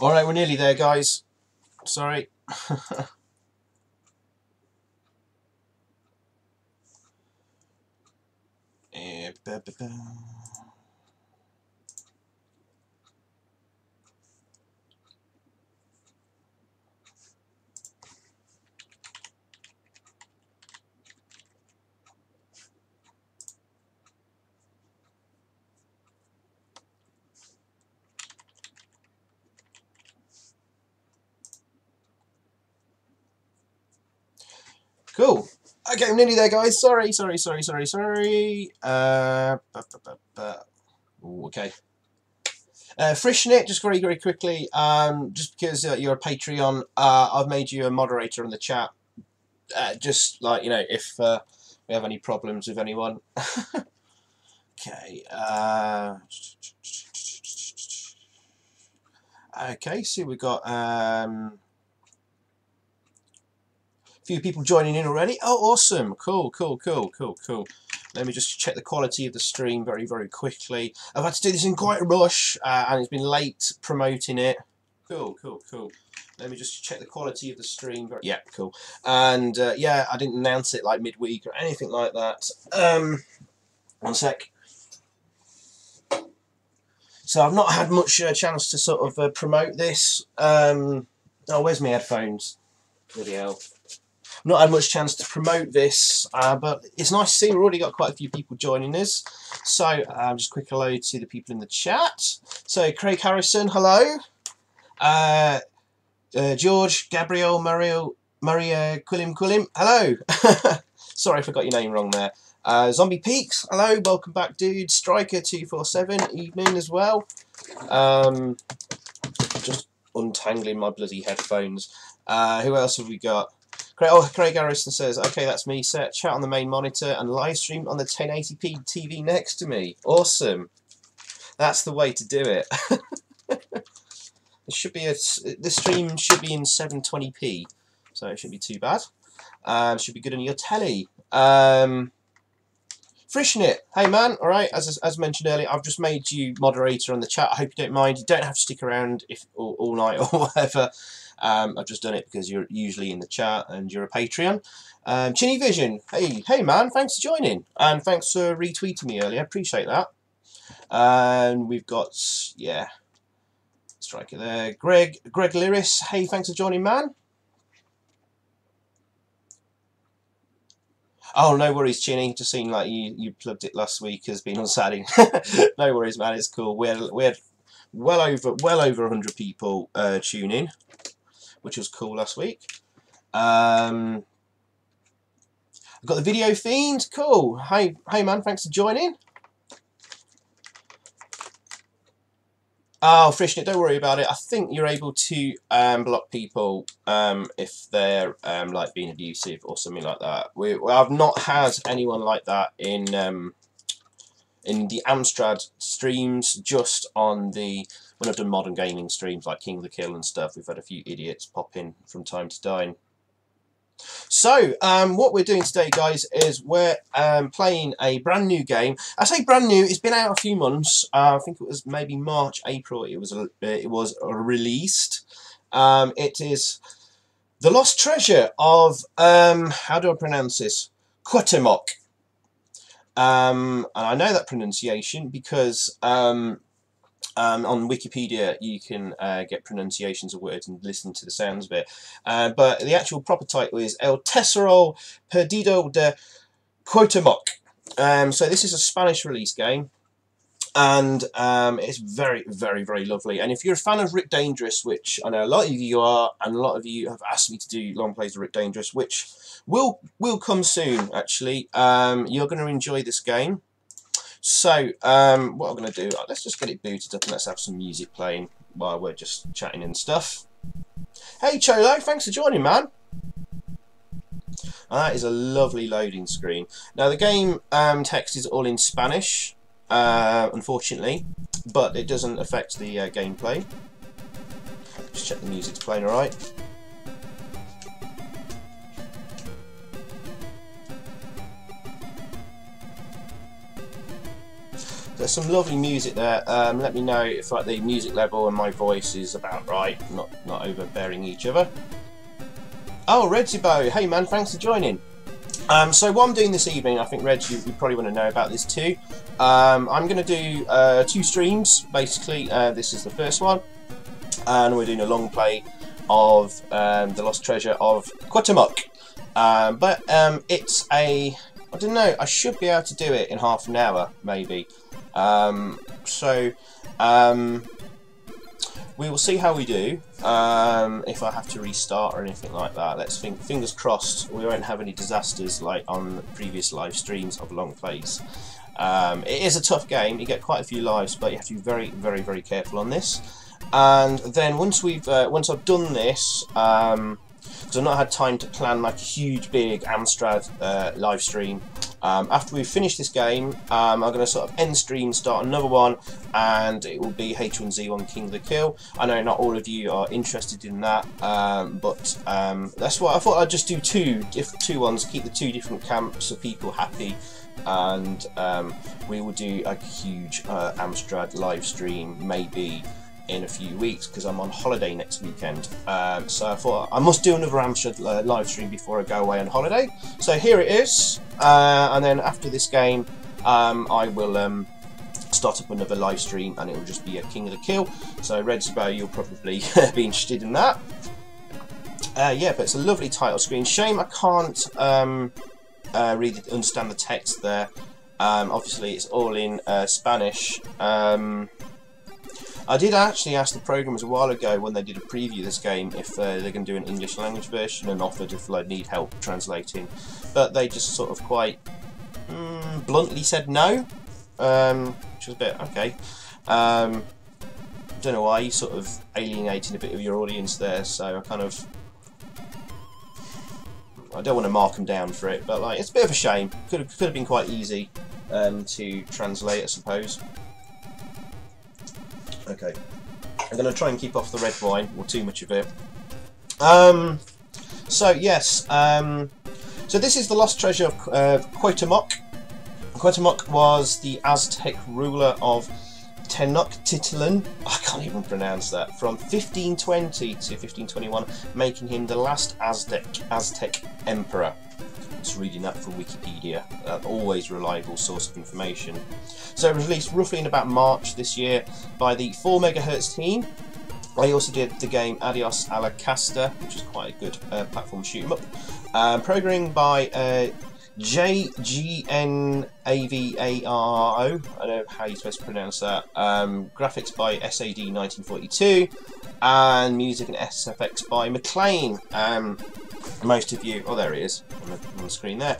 Alright, we're nearly there, guys. Sorry. Cool. Okay, I'm nearly there, guys. Sorry. Ooh, okay. Frishnit, just very quickly. Just because you're a Patreon, I've made you a moderator in the chat. Just like, you know, if we have any problems with anyone. Okay. Okay. So we've got few people joining in already. Oh, awesome. Cool. Let me just check the quality of the stream very quickly. I've had to do this in quite a rush, and it's been late promoting it. Cool. Let me just check the quality of the stream. Yeah, cool. And yeah, I didn't announce it like midweek or anything like that. One sec. So I've not had much chance to sort of promote this. Oh, where's my headphones? Bloody hell. Not had much chance to promote this, but it's nice to see we've already got quite a few people joining us. So just quick hello to the people in the chat. So Craig Harrison, hello. George, Gabriel, Maria Quillim, hello. Sorry, I forgot your name wrong there. Zombie Peaks, hello, welcome back, dude. Striker247, evening as well. Just untangling my bloody headphones. Who else have we got? Craig Harrison says, okay, that's me, set chat on the main monitor and live stream on the 1080p TV next to me. Awesome. That's the way to do it. This stream should be in 720p, so it shouldn't be too bad. Should be good on your telly. Frishnit, hey man, alright, as mentioned earlier, I've just made you moderator on the chat. I hope you don't mind. You don't have to stick around if all night or whatever. I've just done it because you're usually in the chat and you're a Patreon. Chinny Vision, hey man, thanks for joining and thanks for retweeting me earlier. Appreciate that. And we've got, yeah, Striker there. Greg Lyris, hey, thanks for joining, man. Oh, no worries, Chinny. Just seemed like you plugged it last week as being unsadding. No worries, man. It's cool. We had well over 100 people tune in, which was cool last week. I've got the video fiend. Cool. Hey man, thanks for joining. Oh, Frishnit, don't worry about it. I think you're able to block people if they're like being abusive or something like that. I've not had anyone like that in the Amstrad streams. Just on the when I've done modern gaming streams like King of the Kill and stuff, we've had a few idiots pop in from time to time. So, what we're doing today, guys, is we're playing a brand new game. I say brand new; it's been out a few months. I think it was maybe March, April. It was released. It is The Lost Treasure of how do I pronounce this? Cuauhtemoc. And I know that pronunciation because on Wikipedia you can get pronunciations of words and listen to the sounds of it. But the actual proper title is El Tesoro Perdido de Cuauhtemoc. So this is a Spanish release game. And it's very lovely. And if you're a fan of Rick Dangerous, which I know a lot of you are, and a lot of you have asked me to do long plays of Rick Dangerous, which will come soon, actually, you're going to enjoy this game. So what I'm going to do, let's just get it booted up and let's have some music playing while we're just chatting and stuff. Hey Cholo, thanks for joining, man. That is a lovely loading screen. Now the game text is all in Spanish. Unfortunately, but it doesn't affect the gameplay. Just check the music's playing alright. There's some lovely music there. Let me know if like the music level and my voice is about right, not overbearing each other. Oh, Xyphoe, hey man, thanks for joining. So what I'm doing this evening, I think Reg, you probably want to know about this too. I'm going to do 2 streams, basically. This is the first one, and we're doing a long play of the Lost Treasure of Cuauhtemoc. But it's a, I don't know, I should be able to do it in half an hour, maybe. We will see how we do, if I have to restart or anything like that. Let's think, fingers crossed we won't have any disasters like on previous live streams of long plays. It is a tough game, you get quite a few lives, but you have to be very, very, very careful on this. And then once I've done this, because I've not had time to plan like a huge big Amstrad live stream. After we finish this game, I'm going to sort of end stream, start another one, and it will be H1Z1 King of the Kill. I know not all of you are interested in that, but that's why I thought I'd just do two ones, keep the 2 different camps of people happy, and we will do a huge Amstrad live stream maybe in a few weeks, because I'm on holiday next weekend. So I thought I must do another Amstrad live stream before I go away on holiday. So here it is, and then after this game I will start up another live stream, and it will just be a King of the Kill. So Xyphoe, you'll probably be interested in that. Yeah, but it's a lovely title screen. Shame I can't really understand the text there. Obviously it's all in Spanish. I did actually ask the programmers a while ago when they did a preview of this game if they're going to do an English language version, and offered if I need help translating, but they just sort of quite bluntly said no, which was a bit okay. Don't know why, you're sort of alienating a bit of your audience there, so I don't want to mark them down for it, but like it's a bit of a shame. Could have been quite easy to translate, I suppose. Okay, I'm going to try and keep off the red wine, or too much of it. So yes, so this is the Lost Treasure of Cuauhtemoc. Cuauhtemoc was the Aztec ruler of Tenochtitlan, I can't even pronounce that, from 1520 to 1521, making him the last Aztec emperor. Just reading that from Wikipedia, always reliable source of information. So it was released roughly in about March this year by the 4 MHz team. I also did the game Adios A La Casta, which is quite a good platform shoot 'em up. Programming by JGNAVARO, I don't know how you're supposed to pronounce that. Graphics by SAD 1942, and music and SFX by McLean. Most of you, oh there he is on the screen there.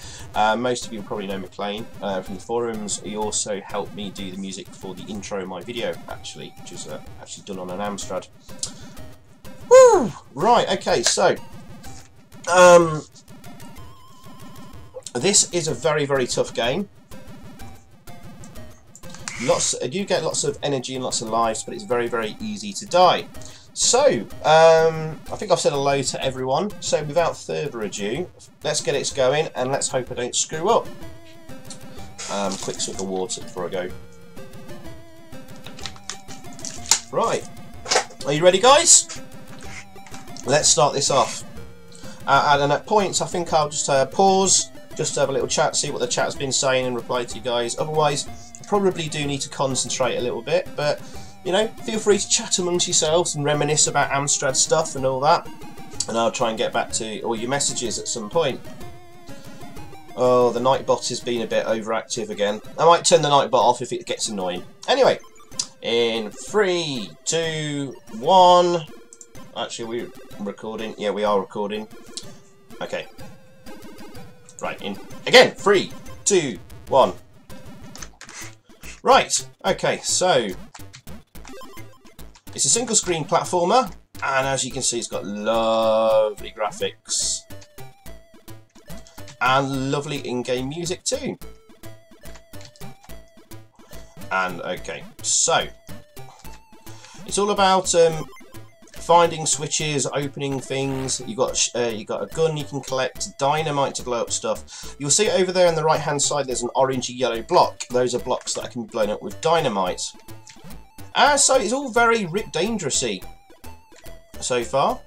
Most of you probably know McLean from the forums. He also helped me do the music for the intro of my video, actually, which is actually done on an Amstrad. Woo! Right, okay, so this is a very, very tough game. I do get lots of energy and lots of lives, but it's very, very easy to die. So, I think I've said hello to everyone, so without further ado, let's get it going, and let's hope I don't screw up. Quick sip of water before I go. Right, are you ready guys? Let's start this off. And at points, I think I'll just pause, just have a little chat, see what the chat's been saying and reply to you guys. Otherwise, I probably do need to concentrate a little bit, but you know, feel free to chat amongst yourselves and reminisce about Amstrad stuff and all that, and I'll try and get back to all your messages at some point. Oh, the Nightbot has been a bit overactive again. I might turn the Nightbot off if it gets annoying. Anyway, in 3, 2, 1. Actually, we're recording. Yeah, we are recording. Okay. Right, in again. 3, 2, 1. Right. Okay, so it's a single screen platformer, and as you can see, it's got lovely graphics and lovely in-game music too. And okay, so it's all about finding switches, opening things. You got a gun you can collect, dynamite to blow up stuff. You'll see over there on the right hand side there's an orangey yellow block. Those are blocks that can be blown up with dynamite. So it's all very Rip Dangerous-y so far.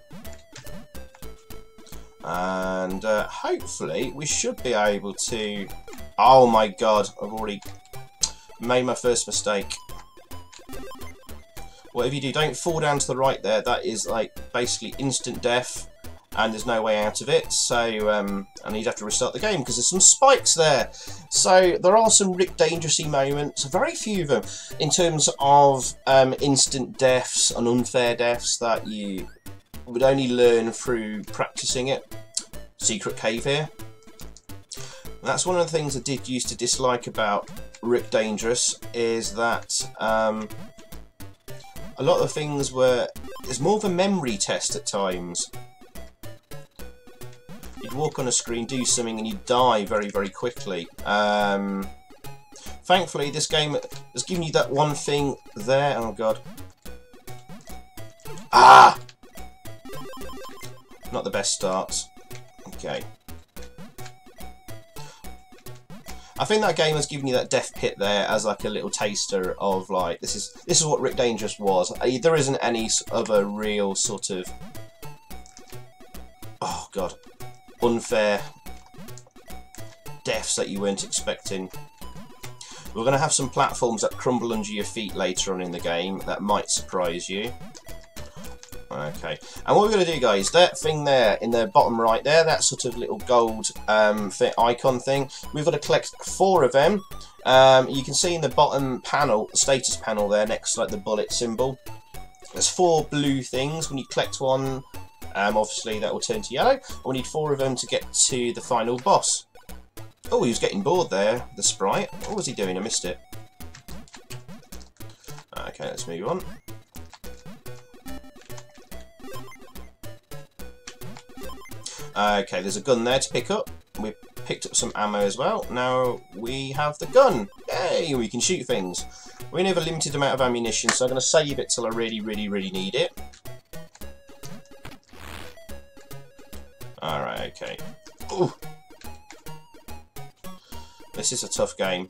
And hopefully we should be able to... Oh my god, I've already made my first mistake. Whatever you do, don't fall down to the right there. That is like basically instant death and there's no way out of it. So, and you'd have to restart the game because there's some spikes there. So there are some Rip Dangerous-y moments, very few of them, in terms of instant deaths and unfair deaths that you would only learn through practicing it. Secret cave here. That's one of the things I did used to dislike about Rip Dangerous, is that a lot of things were... It's more of a memory test at times. You'd walk on a screen, do something, and you'd die very, very quickly. Thankfully, this game has given you that one thing there. Oh, God. Ah! Not the best start. Okay. I think that game has given you that death pit there as like a little taster of like this is what Rip Dangerous was. There isn't any other real sort of, oh god, unfair deaths that you weren't expecting. We're going to have some platforms that crumble under your feet later on in the game that might surprise you. Okay, and what we're going to do, guys, that thing there in the bottom right there, that sort of little gold icon thing, we've got to collect 4 of them. You can see in the bottom panel, the status panel there, next to like the bullet symbol, there's 4 blue things. When you collect one, obviously that will turn to yellow. We need 4 of them to get to the final boss. Oh, he was getting bored there, the sprite. What was he doing? I missed it. Okay, let's move on. Okay, there's a gun there to pick up. We picked up some ammo as well. Now we have the gun. Yay, we can shoot things. We only have a limited amount of ammunition, so I'm going to save it till I really, really, really need it. Alright, okay. Ooh. This is a tough game.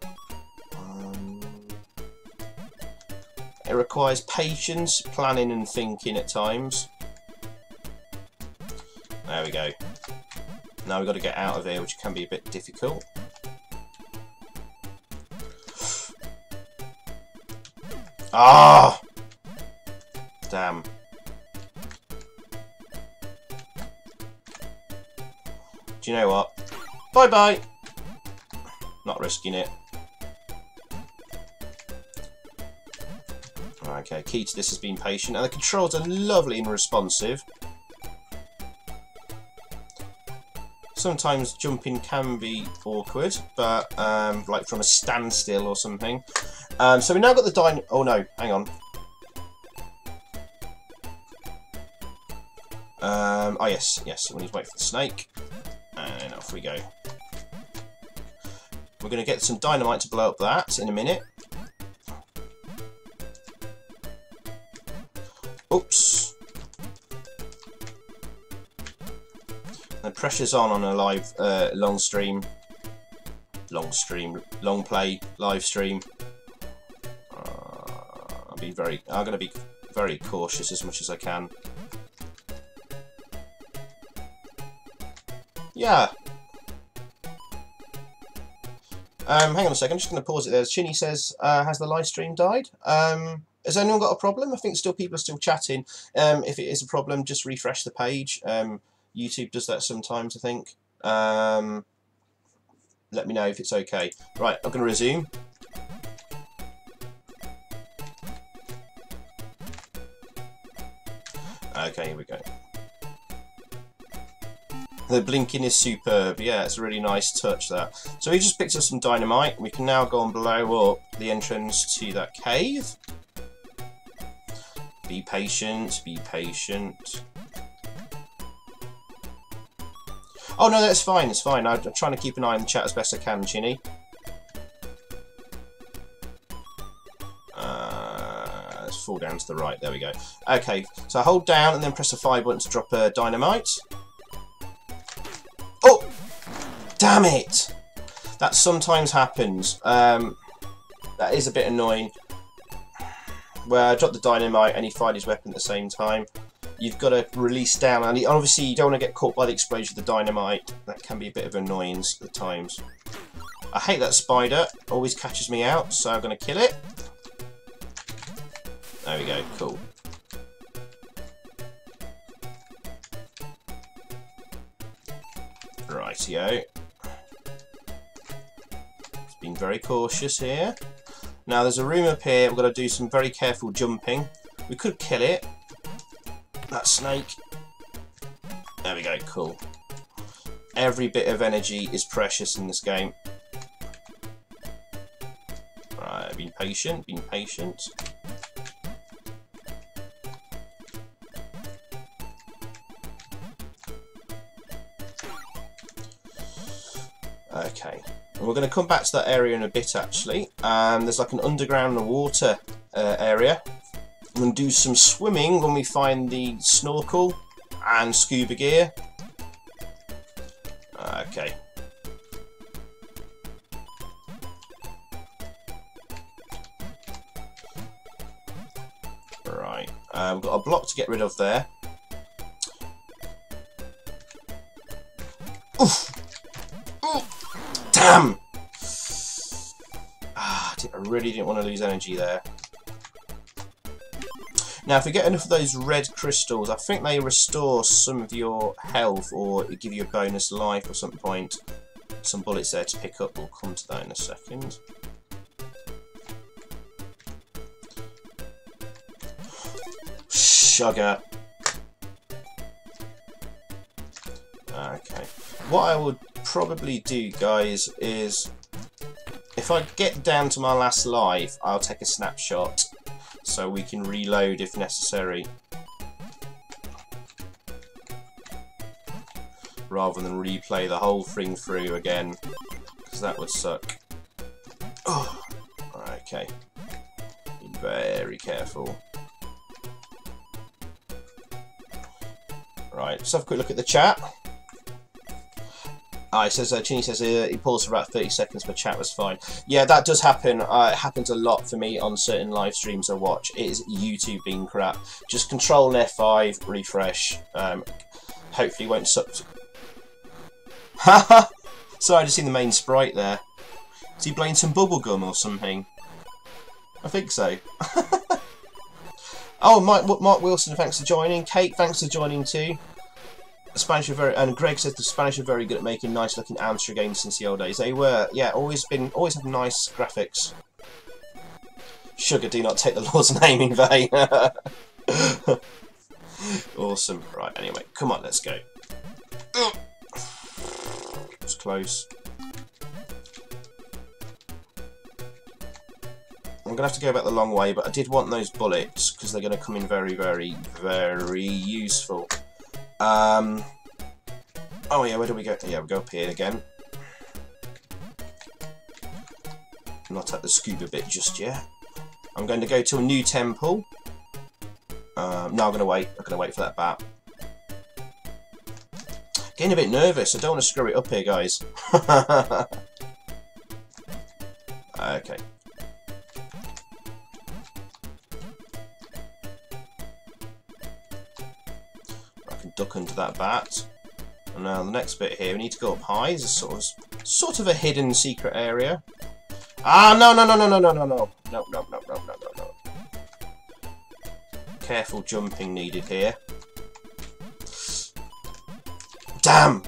It requires patience, planning and thinking at times. There we go. Now we've got to get out of here, which can be a bit difficult. Ah! Damn. Do you know what? Bye-bye! Not risking it. Okay, key to this has been patient, and the controls are lovely and responsive. Sometimes jumping can be awkward, but like from a standstill or something. So we now got the oh no, hang on. Oh yes, yes. We need to wait for the snake, and off we go. We're going to get some dynamite to blow up that in a minute. Oops. The pressure's on a live long play live stream. I'm going to be very cautious as much as I can. Yeah. Hang on a second, I'm just going to pause it there. Chinny says, has the live stream died? Has anyone got a problem? I think people are still chatting. If it is a problem, just refresh the page. YouTube does that sometimes, I think. Let me know if it's okay. Right, I'm going to resume. Okay, here we go. The blinking is superb. Yeah, it's a really nice touch, that. So we just picked up some dynamite. We can now go and blow up the entrance to that cave. Be patient, be patient. Oh no, that's fine, it's fine. I'm trying to keep an eye on the chat as best I can, Chinny. It's fall down to the right. There we go. Okay, so hold down and then press the fire button to drop a dynamite. Oh! Damn it! That sometimes happens. That is a bit annoying. Where I dropped the dynamite and he fired his weapon at the same time. You've got to release down, and obviously you don't want to get caught by the explosion of the dynamite. That can be a bit of annoyance at times. I hate that spider. Always catches me out, so I'm going to kill it. There we go. Cool. Rightio. It's been very cautious here. Now there's a room up here. We've got to do some very careful jumping. We could kill it. That snake. There we go, cool. Every bit of energy is precious in this game. Right, being patient, being patient. Okay, and we're going to come back to that area in a bit actually. There's like an underground water area. I'm going to do some swimming when we find the snorkel and scuba gear. Okay. Right. We've got a block to get rid of there. Oof! Oof! Damn! I really didn't want to lose energy there. Now, if we get enough of those red crystals, I think they restore some of your health or give you a bonus life at some point. Some bullets there to pick up. We'll come to that in a second. Sugar. Okay. What I would probably do, guys, is if I get down to my last life, I'll take a snapshot. So we can reload if necessary, rather than replay the whole thing through again, because that would suck. Oh, okay. Be very careful. Right, let's have a quick look at the chat. It says, Chinny says he paused for about 30 seconds, but chat was fine. Yeah, that does happen. It happens a lot for me on certain live streams I watch. It is YouTube being crap. Just Control and F5, refresh. Hopefully won't suck. Haha! Sorry, I just seen the main sprite there. Is he blowing some bubblegum or something? I think so. Oh, Mark Wilson, thanks for joining. Kate, thanks for joining too. Spanish are very, and Greg says the Spanish are very good at making nice looking Amstrad games since the old days. They were, yeah, always have nice graphics. Sugar, do not take the Lord's name in vain. Awesome. Right, anyway, come on, let's go. It's close. I'm going to have to go back the long way, but I did want those bullets because they're going to come in very, very, very useful. Oh yeah, where do we go? Yeah, we go up here again. Not at the scuba bit just yet. I'm going to go to a new temple. No, I'm going to wait. I'm going to wait for that bat. Getting a bit nervous. I don't want to screw it up here, guys. Okay. Duck under that bat. And now the next bit here, we need to go up high. There's a sort of a hidden secret area. Ah, no. No. Careful jumping needed here. Damn!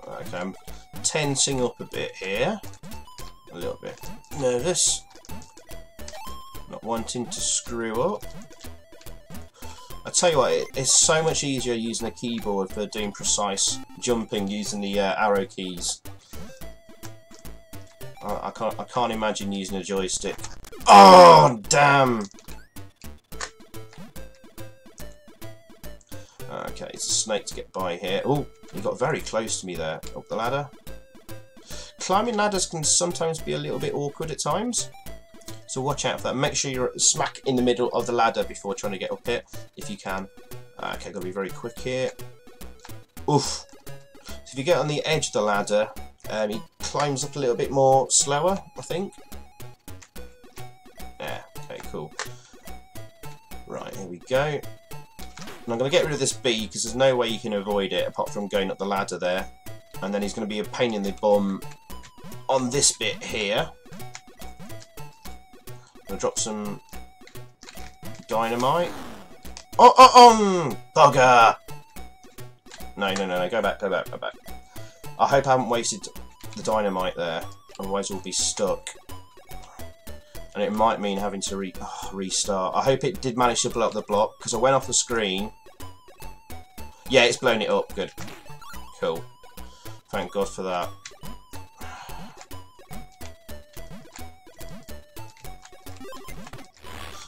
Okay, I'm tensing up a bit here. A little bit nervous. Not wanting to screw up. I tell you what, it's so much easier using a keyboard for doing precise jumping using the arrow keys. I can't imagine using a joystick. Oh damn! Okay, it's a snake to get by here. Oh, you got very close to me there. Up the ladder. Climbing ladders can sometimes be a little bit awkward at times. So watch out for that. Make sure you're smack in the middle of the ladder before trying to get up it, if you can. Okay, gotta be very quick here. Oof. So if you get on the edge of the ladder, he climbs up a little bit more slower, I think. Yeah, okay, cool. Right, here we go. And I'm going to get rid of this bee because there's no way you can avoid it apart from going up the ladder there. And then he's going to be a pain in the bum on this bit here. I'm going to drop some dynamite. Bugger! No, go back. I hope I haven't wasted the dynamite there, otherwise we'll be stuck. And it might mean having to restart. I hope it did manage to blow up the block, because I went off the screen. Yeah, it's blown it up. Good. Cool. Thank God for that.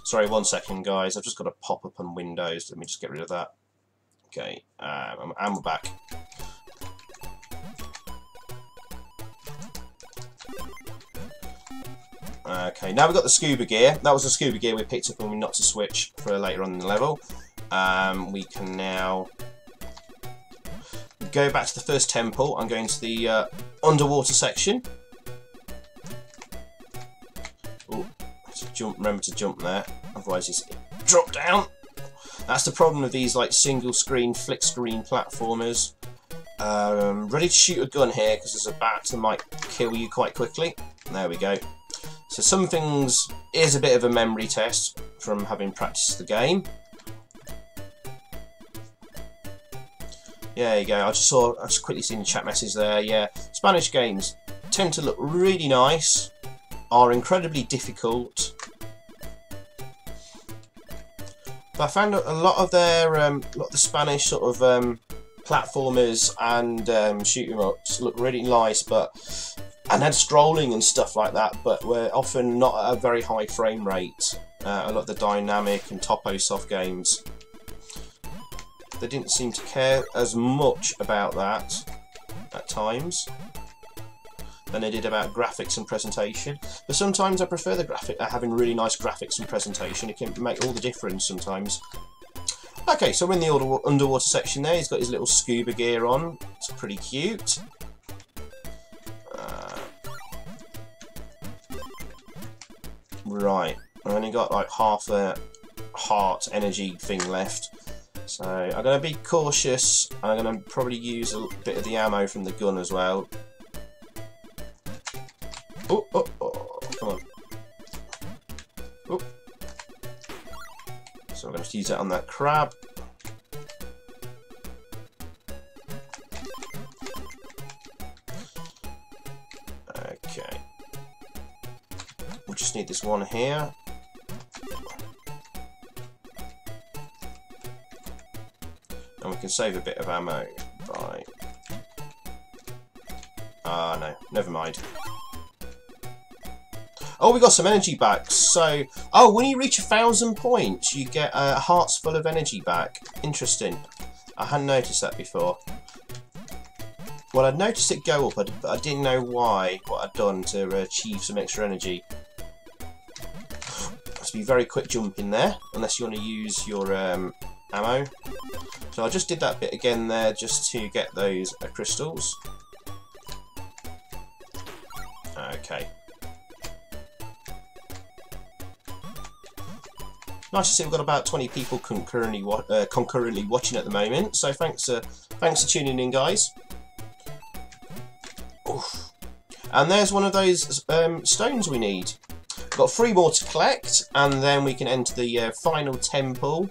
Sorry, 1 second, guys. I've just got a pop-up on Windows. Let me just get rid of that. Okay, and we're back. Okay, now we've got the scuba gear. That was the scuba gear we picked up when we knocked a switch for later on in the level. We can now go back to the first temple. I'm going to the underwater section. Oh, jump! Remember to jump there, otherwise it's drop down. That's the problem with these like single screen, flick screen platformers. Ready to shoot a gun here because there's a bat that might kill you quite quickly. There we go. So some things is a bit of a memory test from having practiced the game. Yeah, there you go. I just quickly seen the chat message there. Yeah, Spanish games tend to look really nice, are incredibly difficult. But I found a lot of their, the Spanish sort of platformers and shoot 'em ups look really nice, and had scrolling and stuff like that, but were often not at a very high frame rate. A lot of the dynamic and topo soft games, they didn't seem to care as much about that at times than they did about graphics and presentation. But sometimes I prefer the having really nice graphics and presentation. It can make all the difference sometimes. Okay, so we're in the underwater section there. He's got his little scuba gear on. It's pretty cute. Right, I've only got like half a heart energy thing left, so I'm going to be cautious. I'm going to probably use a bit of the ammo from the gun as well. Oh, come on. Oh. So I'm going to use that on that crab. Okay. We just need this one here. And we can save a bit of ammo by... no, never mind. Oh, we got some energy back. So, when you reach 1,000 points, you get hearts full of energy back. Interesting. I hadn't noticed that before. Well, I'd noticed it go up, but I didn't know why, what I'd done to achieve some extra energy. Must be very quick jumping there, unless you want to use your ammo. So I just did that bit again there, just to get those crystals. Okay. Nice to see we've got about 20 people concurrently watching at the moment. So thanks for tuning in, guys. Oof. And there's one of those stones we need. We've got 3 more to collect, and then we can enter the final temple.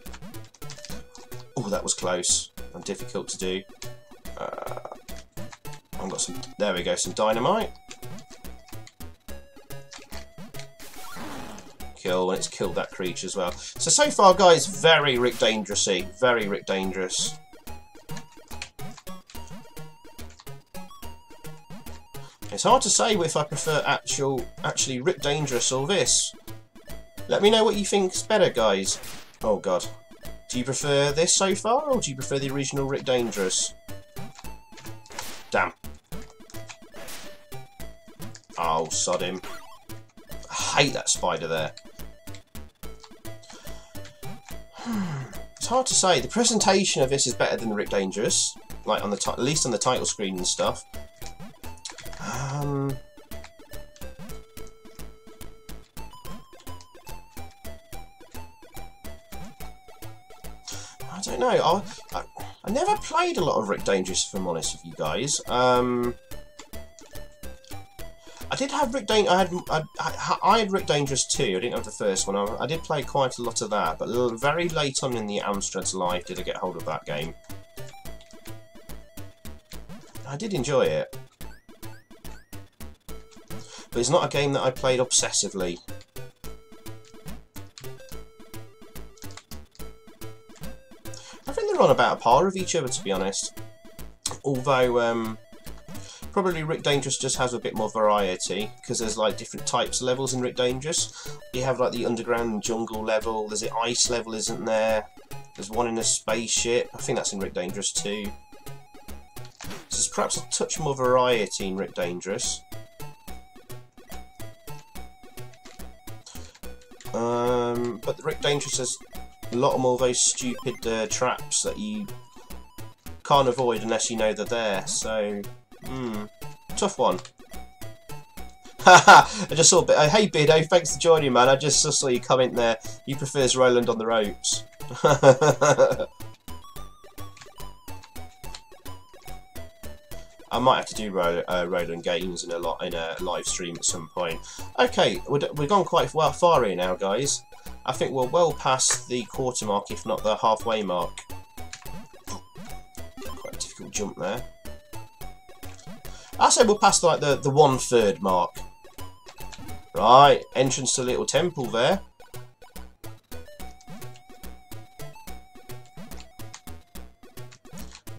Oh, that was close and difficult to do. I've got some. There we go, some dynamite. Kill, and it's killed that creature as well. So far, guys, very Rick Dangerous-y. Very Rick Dangerous. It's hard to say if I prefer actually Rick Dangerous or this. Let me know what you think's better, guys. Oh god. Do you prefer this so far, or do you prefer the original Rick Dangerous? Damn. Oh, sod him. I hate that spider there. It's hard to say. The presentation of this is better than Rick Dangerous, like on the at least on the title screen and stuff. I don't know. I never played a lot of Rick Dangerous, if I'm honest with you guys. I did have Rick I had Rick Dangerous 2. I didn't have the first one. I did play quite a lot of that, but very late on in the Amstrad's life did I get hold of that game. I did enjoy it, but it's not a game that I played obsessively. I think they're on about a par of each other, to be honest. Although, probably Rick Dangerous just has a bit more variety, because there's like different types of levels in Rick Dangerous. You have like the underground jungle level, there's the ice level, isn't there? There's one in a spaceship. I think that's in Rick Dangerous 2. So there's perhaps a touch more variety in Rick Dangerous. But the Rick Dangerous has a lot more of those stupid traps that you can't avoid unless you know they're there, so tough one. Haha, I just saw hey Bido, thanks for joining, man. I just saw you comment there. He prefers Roland on the ropes. I might have to do Roland games in a live stream at some point. Okay, we've gone quite far here now, guys. I think we're well past the quarter mark, if not the halfway mark. Quite a difficult jump there. I say we're past like the 1/3 mark. Right, entrance to a little temple there.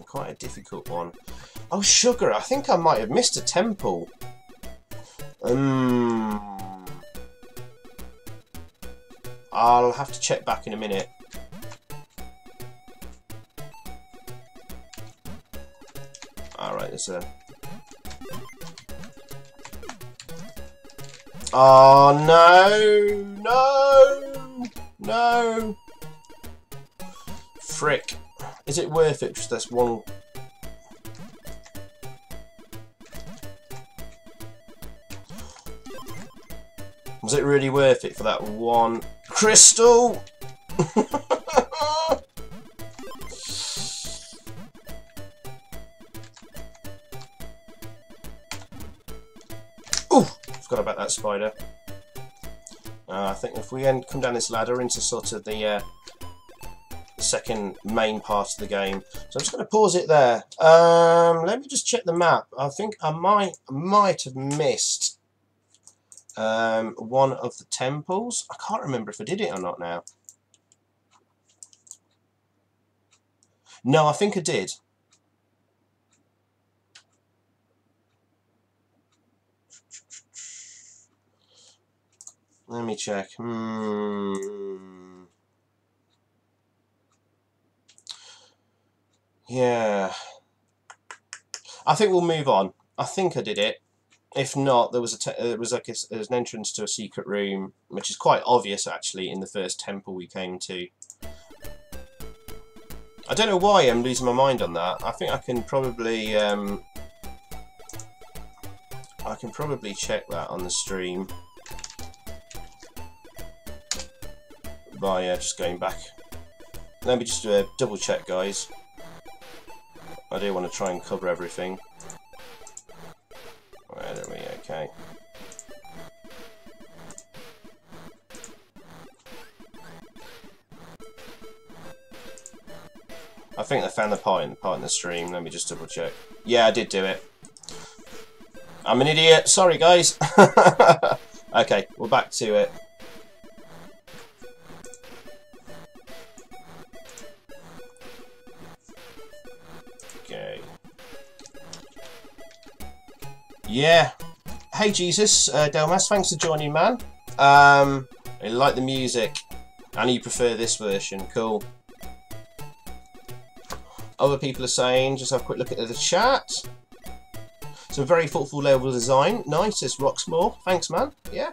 Quite a difficult one. Oh, sugar! I think I might have missed a temple. I'll have to check back in a minute. Alright, there's a... Oh, no! No! No! Frick. Is it worth it? Just this one... Was it really worth it for that one crystal? Ooh! Forgot about that spider. I think if we come down this ladder into sort of the second main part of the game. So I'm just going to pause it there. Let me just check the map. I think I might have missed one of the temples. I can't remember if I did it or not now. No, I think I did. Let me check. Yeah. I think we'll move on. I think I did it. If not, there was there's an entrance to a secret room, which is quite obvious actually in the first temple we came to. I don't know why I'm losing my mind on that. I think I can probably check that on the stream by just going back. Let me just double check, guys. I do want to try and cover everything. Where are we? Okay. I think I found the part in the stream. Let me just double check. Yeah, I did do it. I'm an idiot. Sorry, guys. Okay, we're back to it. Okay. Yeah. Hey, Jesus, Delmas, thanks for joining, man. I like the music, and you prefer this version. Cool. Other people are saying, just have a quick look at the chat. Some very thoughtful level design. Nice, this Roxmore. Thanks, man. Yeah.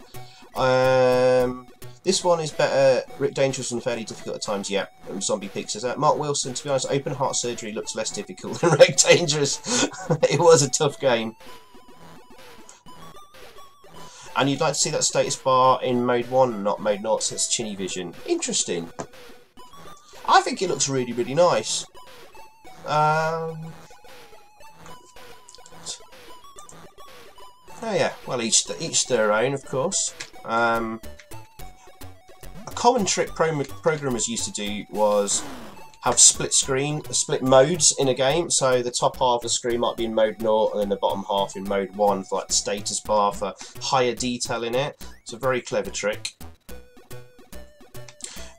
This one is better, dangerous and fairly difficult at times, yeah. Zombie Pig says that. Mark Wilson, to be honest, open heart surgery looks less difficult than Wreck Dangerous. It was a tough game. And you'd like to see that status bar in mode 1, not mode 0, says Chinny Vision. Interesting. I think it looks really, really nice. Oh yeah, well, each their own, of course. A common trick programmers used to do was have split modes in a game. So the top half of the screen might be in mode 0 and then the bottom half in mode 1 for like the status bar for higher detail in it. It's a very clever trick.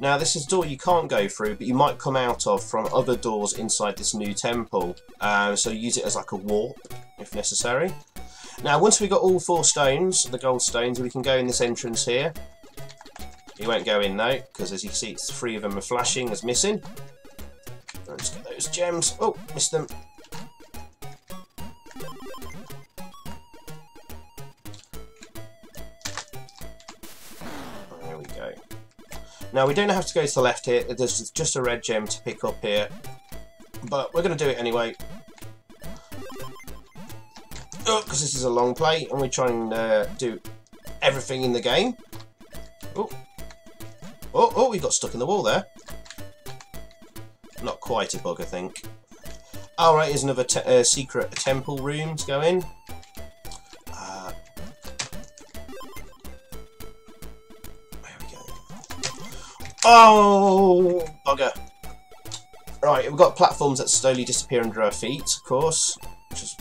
Now this is a door you can't go through, but you might come out of from other doors inside this new temple. So use it as like a warp if necessary. Now once we've got all 4 stones, the gold stones, we can go in this entrance here. You won't go in though, because as you can see, 3 of them are flashing as missing. Let's get those gems. Oh, missed them. There we go. Now we don't have to go to the left here. There's just a red gem to pick up here, but we're going to do it anyway. Oh, because this is a long play, and we're trying to do everything in the game. Oh. Oh, we got stuck in the wall there. Not quite a bug, I think. Alright, here's another secret temple room to go in. There we go. Oh, bugger. Right, we've got platforms that slowly disappear under our feet, of course. Which is...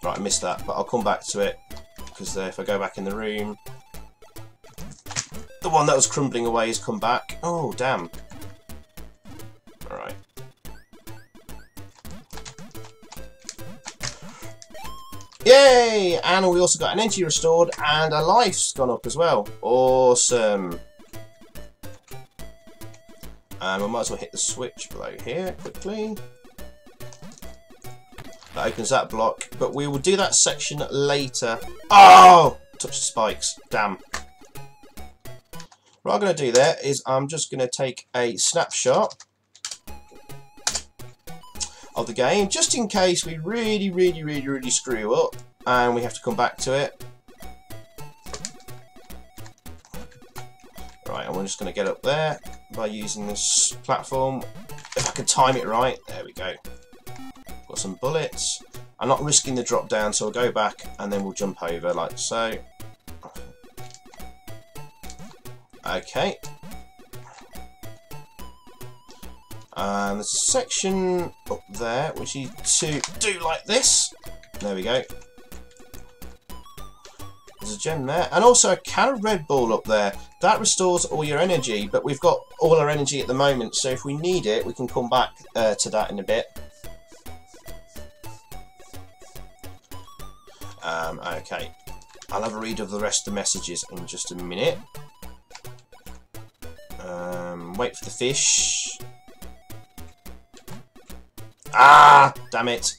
Right, I missed that, but I'll come back to it. Because if I go back in the room... The one that was crumbling away has come back. Oh, damn. Alright. Yay! And we also got an energy restored and a life's gone up as well. Awesome. And we might as well hit the switch below here quickly. That opens that block, but we will do that section later. Oh! Touch the spikes. Damn. What I'm going to do there is I'm just going to take a snapshot of the game, just in case we really screw up and we have to come back to it. Right, and we're just going to get up there by using this platform. If I can time it right, there we go. Got some bullets. I'm not risking the drop down, so I'll go back and then we'll jump over like so. Okay. And there's a section up there which you need to do like this. There we go. There's a gem there. And also a can of Red Bull up there. That restores all your energy, but we've got all our energy at the moment, so if we need it, we can come back to that in a bit. Okay. I'll have a read of the rest of the messages in just a minute. Wait for the fish. Ah! Damn it.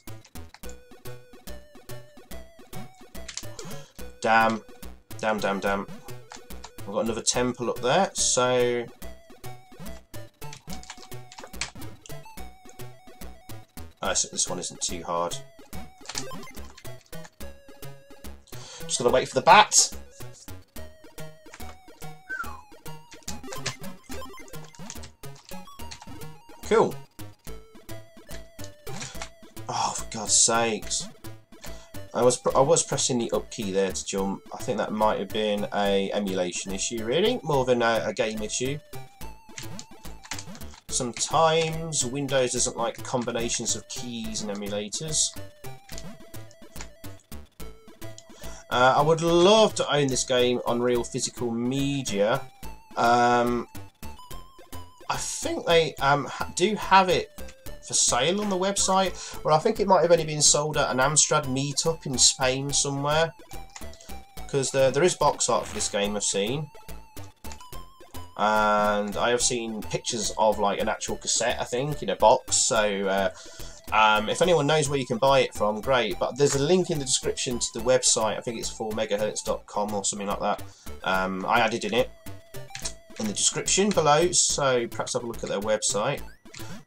Damn. Damn. I've got another temple up there, so... Oh, so this one isn't too hard. Just gotta wait for the bat. Cool. Oh, for God's sakes. I was pressing the up key there to jump. I think that might have been a emulation issue, really, more than a game issue. Sometimes Windows doesn't like combinations of keys and emulators. I would love to own this game on real physical media. I think they do have it for sale on the website, or I think it might have only been sold at an Amstrad meetup in Spain somewhere, because there is box art for this game I've seen, and I have seen pictures of like an actual cassette, I think, in a box, so If anyone knows where you can buy it from, great. But there's a link in the description to the website. I think it's 4megahertz.com or something like that. I added in the description below, so perhaps have a look at their website.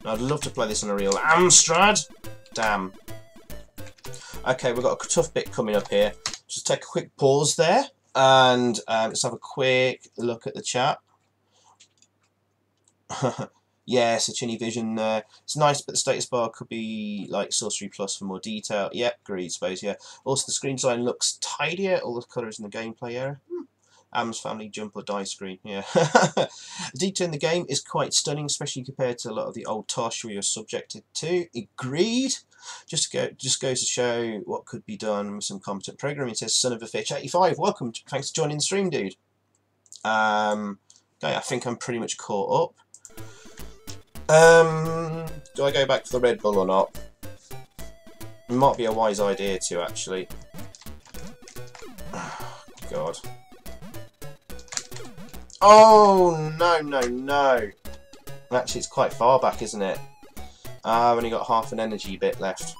And I'd love to play this on a real Amstrad. Damn. Okay, we've got a tough bit coming up here. Just take a quick pause there, and let's have a quick look at the chat. Yes, a chinny vision there. It's nice, but the status bar could be like Sorcery Plus for more detail. Yep, agreed, suppose, yeah. Also, the screen design looks tidier. All the colours in the gameplay area. Am's family jump or die screen, yeah. The detail in the game is quite stunning, especially compared to a lot of the old tasks we were subjected to. Agreed. Just goes to show what could be done with some competent programming. It says Son of a Fish 85. Welcome. Thanks for joining the stream, dude. Okay, I think I'm pretty much caught up. Do I go back to the Red Bull or not? It might be a wise idea to, actually. God. Oh, no, no, no. Actually, it's quite far back, isn't it? I've only got half an energy bit left.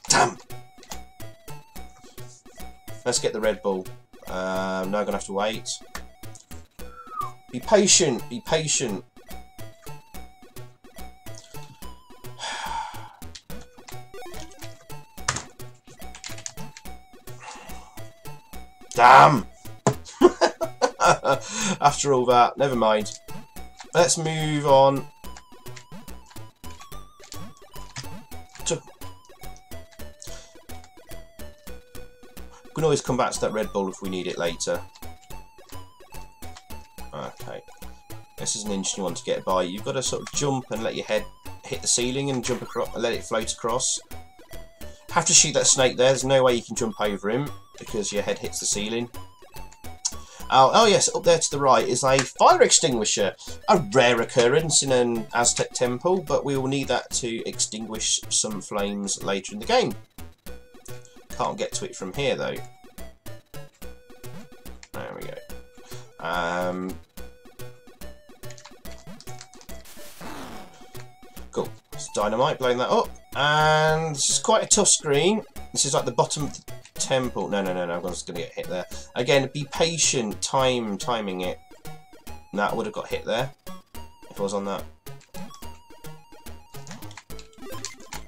Damn! Let's get the Red Bull. Now I'm going to have to wait. Be patient, be patient. Damn! After all that, never mind. Let's move on. We can always come back to that Red Bull if we need it later. Okay. This is an interesting one to get by. You've got to sort of jump and let your head hit the ceiling and jump across, let it float across. Have to shoot that snake there. There's no way you can jump over him because your head hits the ceiling. Oh yes, up there to the right is a fire extinguisher. A rare occurrence in an Aztec temple, but we will need that to extinguish some flames later in the game. Can't get to it from here though. There we go. Cool. It's dynamite, blowing that up. And this is quite a tough screen. This is like the bottom of the temple. No, I'm just going to get hit there. Again, be patient, timing it. That would have got hit there if I was on that.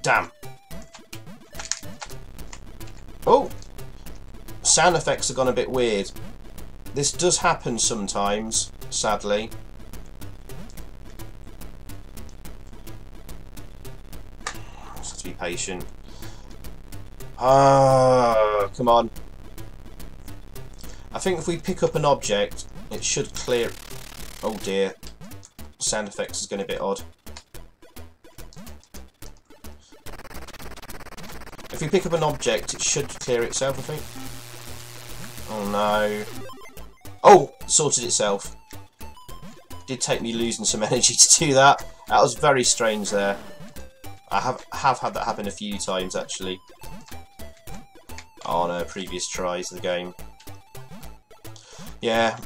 Damn. Oh! Sound effects have gone a bit weird. This does happen sometimes, sadly. Just have to be patient. Ah, come on. I think if we pick up an object, it should clear... Oh dear. Sound effects is going a bit odd. If we pick up an object, it should clear itself, I think. Oh no. Oh! Sorted itself. Did take me losing some energy to do that. That was very strange there. I have had that happen a few times, actually. On previous tries of the game. Yeah,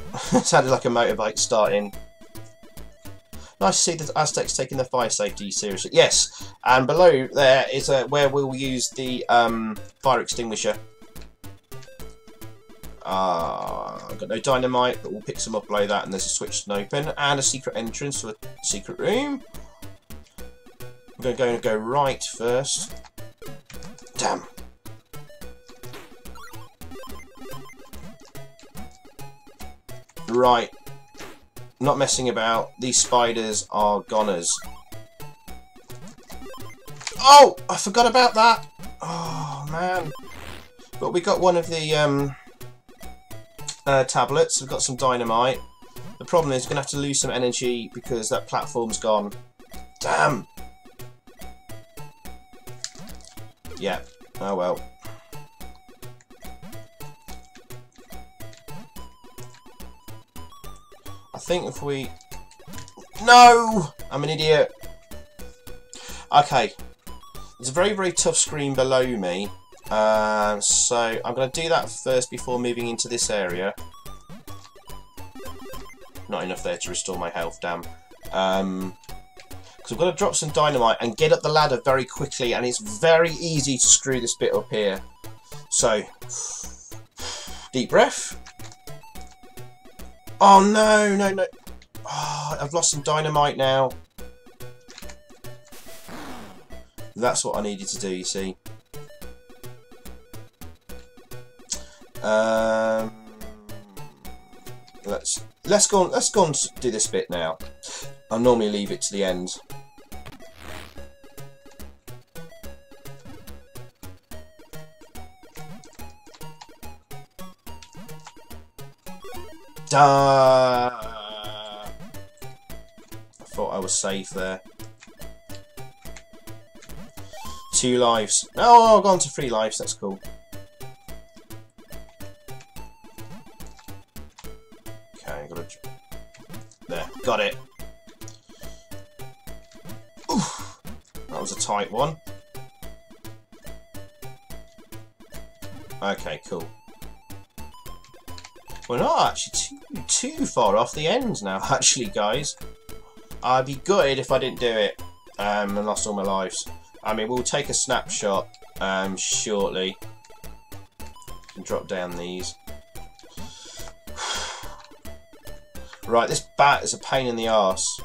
sounded like a motorbike starting. Nice to see the Aztecs taking their fire safety seriously. Yes, and below there is where we'll use the fire extinguisher. I've got no dynamite, but we'll pick some up below that, and there's a switch to open, and a secret entrance to a secret room. I'm going to go right first. Damn. Right, not messing about. These spiders are goners. Oh, I forgot about that. Oh man. But we got one of the tablets. We've got some dynamite. The problem is we're gonna have to lose some energy because that platform's gone. Damn. Yeah. Oh well. I think if we... No! I'm an idiot. Okay. There's a very, very tough screen below me. So I'm going to do that first before moving into this area. Not enough there to restore my health, damn. So we've got to drop some dynamite and get up the ladder very quickly, and it's very easy to screw this bit up here. So, deep breath. Oh no, no, no. Oh, I've lost some dynamite now. That's what I needed to do, you see. Let's go on to do this bit now. I normally leave it to the end. I thought I was safe there. 2 lives. Oh, I've gone to 3 lives. That's cool. Okay, there, got it. Oof, that was a tight one. Okay, cool. We're not actually too far off the end now, actually, guys. I'd be gutted if I didn't do it and lost all my lives. I mean, we'll take a snapshot shortly. And drop down these. Right, this bat is a pain in the arse.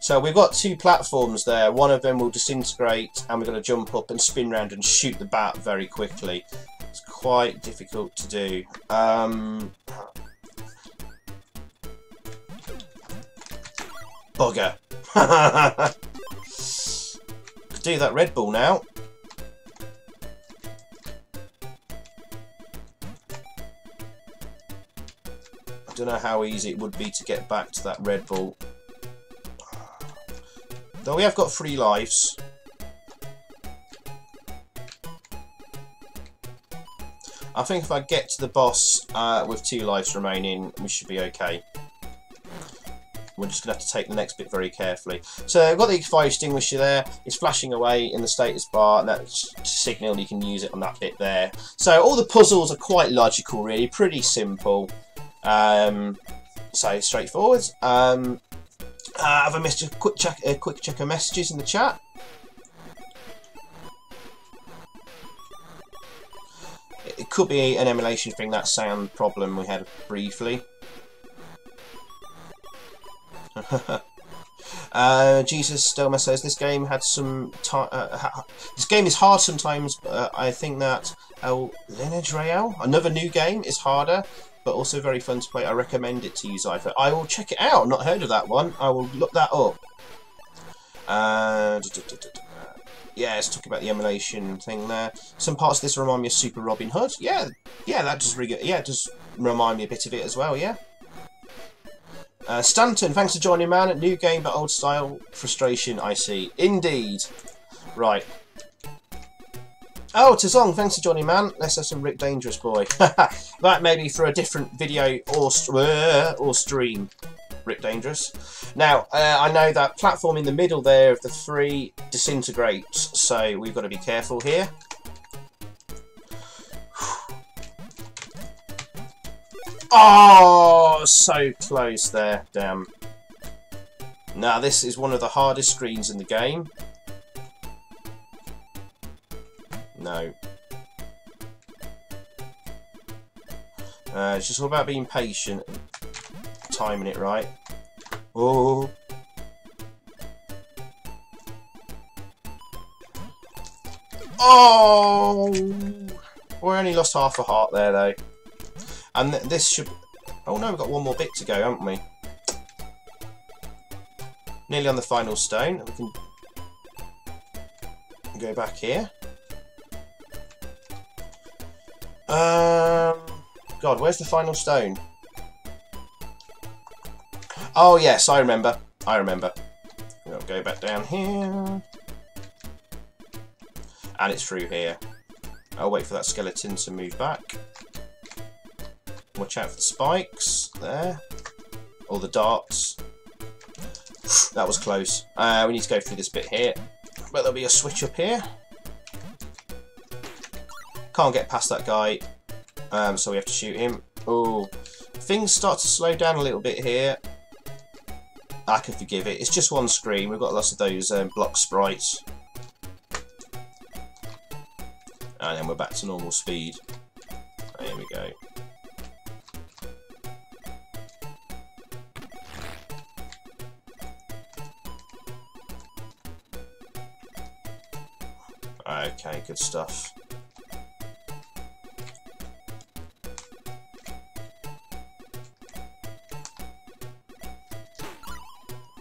So we've got 2 platforms there. One of them will disintegrate, and we're going to jump up and spin round and shoot the bat very quickly. It's quite difficult to do. Bugger. Could do that Red Bull now. I don't know how easy it would be to get back to that Red Bull. Though we have got 3 lives. I think if I get to the boss with 2 lives remaining, we should be okay. We're just going to have to take the next bit very carefully. So I've got the fire extinguisher there. It's flashing away in the status bar, and that's to signal you can use it on that bit there. So all the puzzles are quite logical, really, pretty simple. So straightforward. Have I missed a quick check of messages in the chat? It could be an emulation thing, that sound problem we had briefly. Jesus Stelma says this game had some this game is hard sometimes, but I think that Royal Lineage, another new game, is harder but also very fun to play. I recommend it to you, Xyphoe. I will check it out. Not heard of that one. I will look that up. Yeah, let's talk about the emulation thing there. Some parts of this remind me of Super Robin Hood. Yeah, that does it does remind me a bit of it as well. Yeah. Stanton, thanks for joining, man. New game but old style. Frustration, I see. Indeed. Right. Oh, Tazong, thanks for joining, man. Let's have some Rick Dangerous, boy. That may be for a different video or stream. Rick Dangerous. Now, I know that platform in the middle there of the 3 disintegrates, so we've got to be careful here. Oh, so close there. Damn. Now, this is one of the hardest screens in the game. No. It's just all about being patient and timing it right. Oh. Oh! We only lost half a heart there, though. And this should... Oh no, we've got one more bit to go, haven't we? Nearly on the final stone. We can go back here. God, where's the final stone? Oh yes, I remember. We'll go back down here. And it's through here. I'll wait for that skeleton to move back. Watch out for the spikes there. Or the darts. That was close. We need to go through this bit here. But there'll be a switch up here. Can't get past that guy. So we have to shoot him. Oh, things start to slow down a little bit here. I can forgive it. It's just one screen. We've got lots of those block sprites. And then we're back to normal speed. There we go. Okay, good stuff.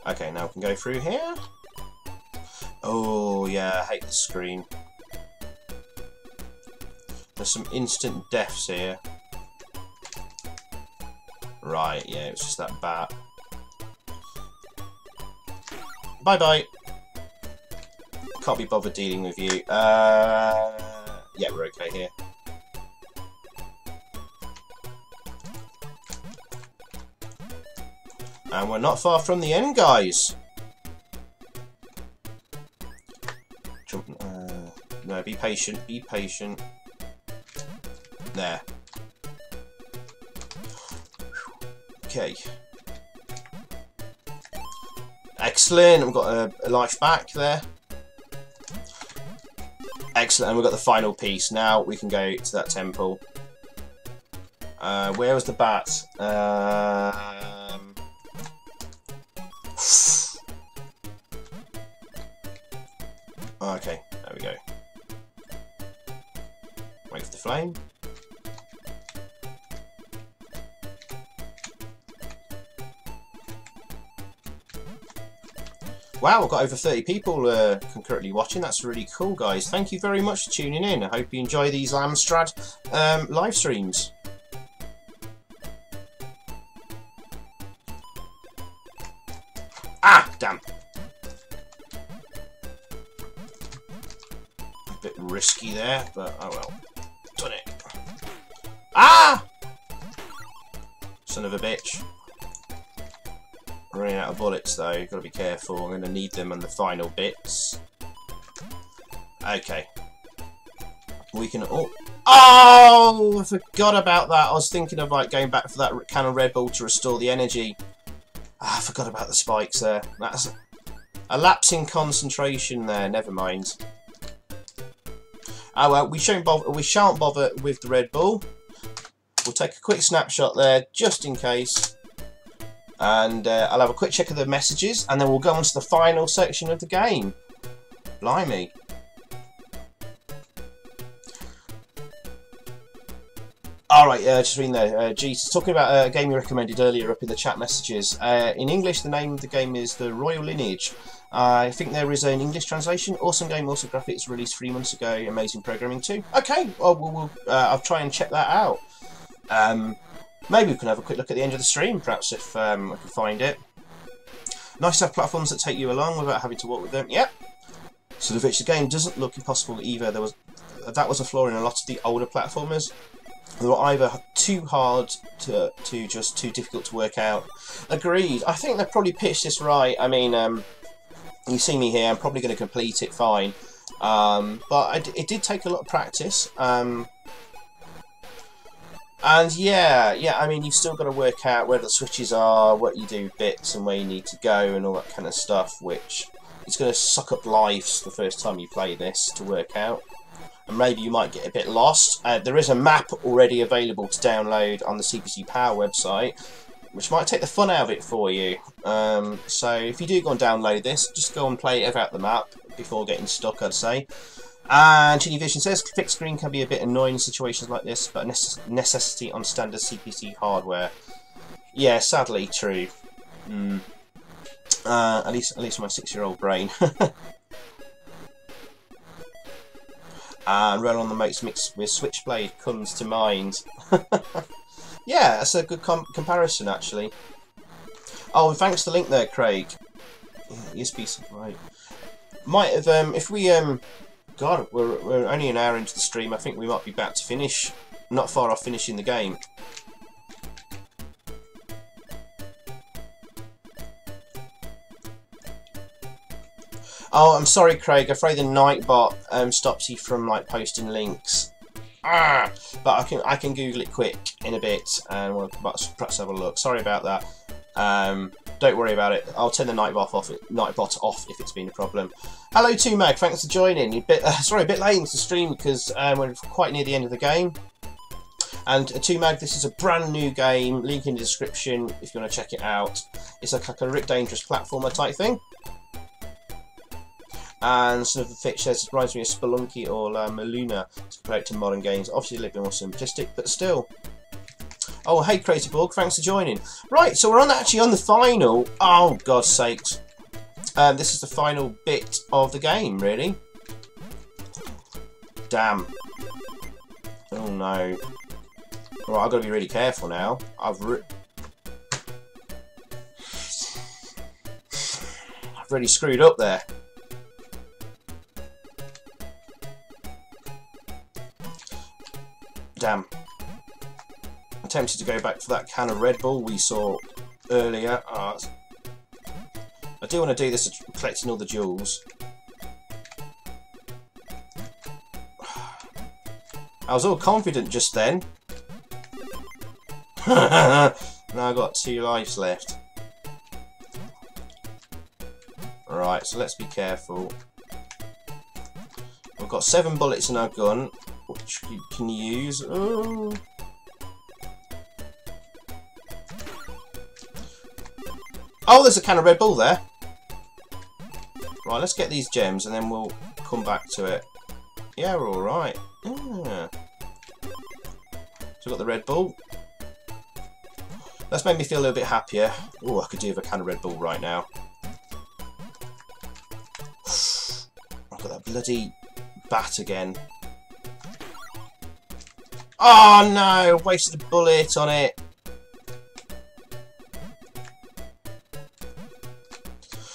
Okay, now we can go through here. Oh yeah, I hate the screen. There's some instant deaths here. Right, yeah, it's just that bat. Bye bye. Can't be bothered dealing with you. Yeah, we're okay here. And we're not far from the end, guys. Jump, no, be patient, be patient. There. Okay. Excellent, we've got a life back there. Excellent, and we've got the final piece. Now we can go to that temple. Where was the bat? Okay, there we go. Wait for the flame. Wow, I've got over 30 people concurrently watching. That's really cool, guys. Thank you very much for tuning in. I hope you enjoy these Amstrad live streams. Ah, damn. A bit risky there, but oh well. Done it. Ah! Son of a bitch. Running out of bullets though, you've got to be careful. I'm going to need them on the final bits. Okay. We can... Oh! I forgot about that. I was thinking of like going back for that can of Red Bull to restore the energy. I forgot about the spikes there. That's a lapse in concentration there. Never mind. Oh well, we shan't bother with the Red Bull. We'll take a quick snapshot there, just in case. And I'll have a quick check of the messages, and then we'll go on to the final section of the game. Blimey. Alright, just reading there. Geez, talking about a game you recommended earlier up in the chat messages. In English, the name of the game is the Royal Lineage. I think there is an English translation. Awesome game, awesome graphics, released 3 months ago. Amazing programming too. Okay, well, I'll try and check that out. Maybe we can have a quick look at the end of the stream, perhaps, if I can find it. Nice to have platforms that take you along without having to walk with them. Yep. So the game doesn't look impossible either. That was a flaw in a lot of the older platformers. They were either too hard to just too difficult to work out. Agreed. I think they probably pitched this right. I mean, you see me here. I'm probably going to complete it fine. But it did take a lot of practice. And yeah, I mean, you've still got to work out where the switches are, what you do bits, and where you need to go, and all that kind of stuff, which is going to suck up lives the first time you play this to work out. And maybe you might get a bit lost. There is a map already available to download on the CPC Power website, which might take the fun out of it for you. So if you do go and download this, just go and play it without the map before getting stuck, I'd say. And Chini Vision says, fixed screen can be a bit annoying in situations like this, but a necessity on standard CPC hardware. Yeah, sadly true. At least my 6-year-old brain. And Roll on the Mates mixed with Switchblade comes to mind. Yeah, that's a good comparison, actually. Oh, and thanks for the link there, Craig. Yes, piece right. Might have if we God, we're only an hour into the stream. I think we might be about to finish. Not far off finishing the game. Oh, I'm sorry, Craig. I'm afraid the Nightbot stops you from like posting links. But I can Google it quick in a bit, and we'll perhaps have a look. Sorry about that. Don't worry about it. I'll turn the Nightbot off if it's been a problem. Hello, 2Mag. Thanks for joining. A bit late into the stream because we're quite near the end of the game. And 2Mag, this is a brand new game. Link in the description if you want to check it out. It's like a Rick Dangerous platformer type thing. And some of the Fitch says it reminds me of Spelunky or Maluna to compare it to modern games. Obviously a little bit more simplistic, but still. Oh, hey Crazy Borg, thanks for joining. Right, so we're actually on the final. Oh, God's sakes. This is the final bit of the game, really. Damn. Oh no. Right, I've got to be really careful now. I've really screwed up there. Damn. I'm tempted to go back for that can of Red Bull we saw earlier. I do want to do this collecting all the jewels. I was all confident just then. Now I've got 2 lives left. Right, so let's be careful. We've got 7 bullets in our gun, which you can use. Ooh. Oh, there's a can of Red Bull there. Right, let's get these gems and then we'll come back to it. Yeah, we're alright. Yeah. So we've got the Red Bull. That's made me feel a little bit happier. Oh, I could do with a can of Red Bull right now. I've got that bloody bat again. Oh no, wasted a bullet on it.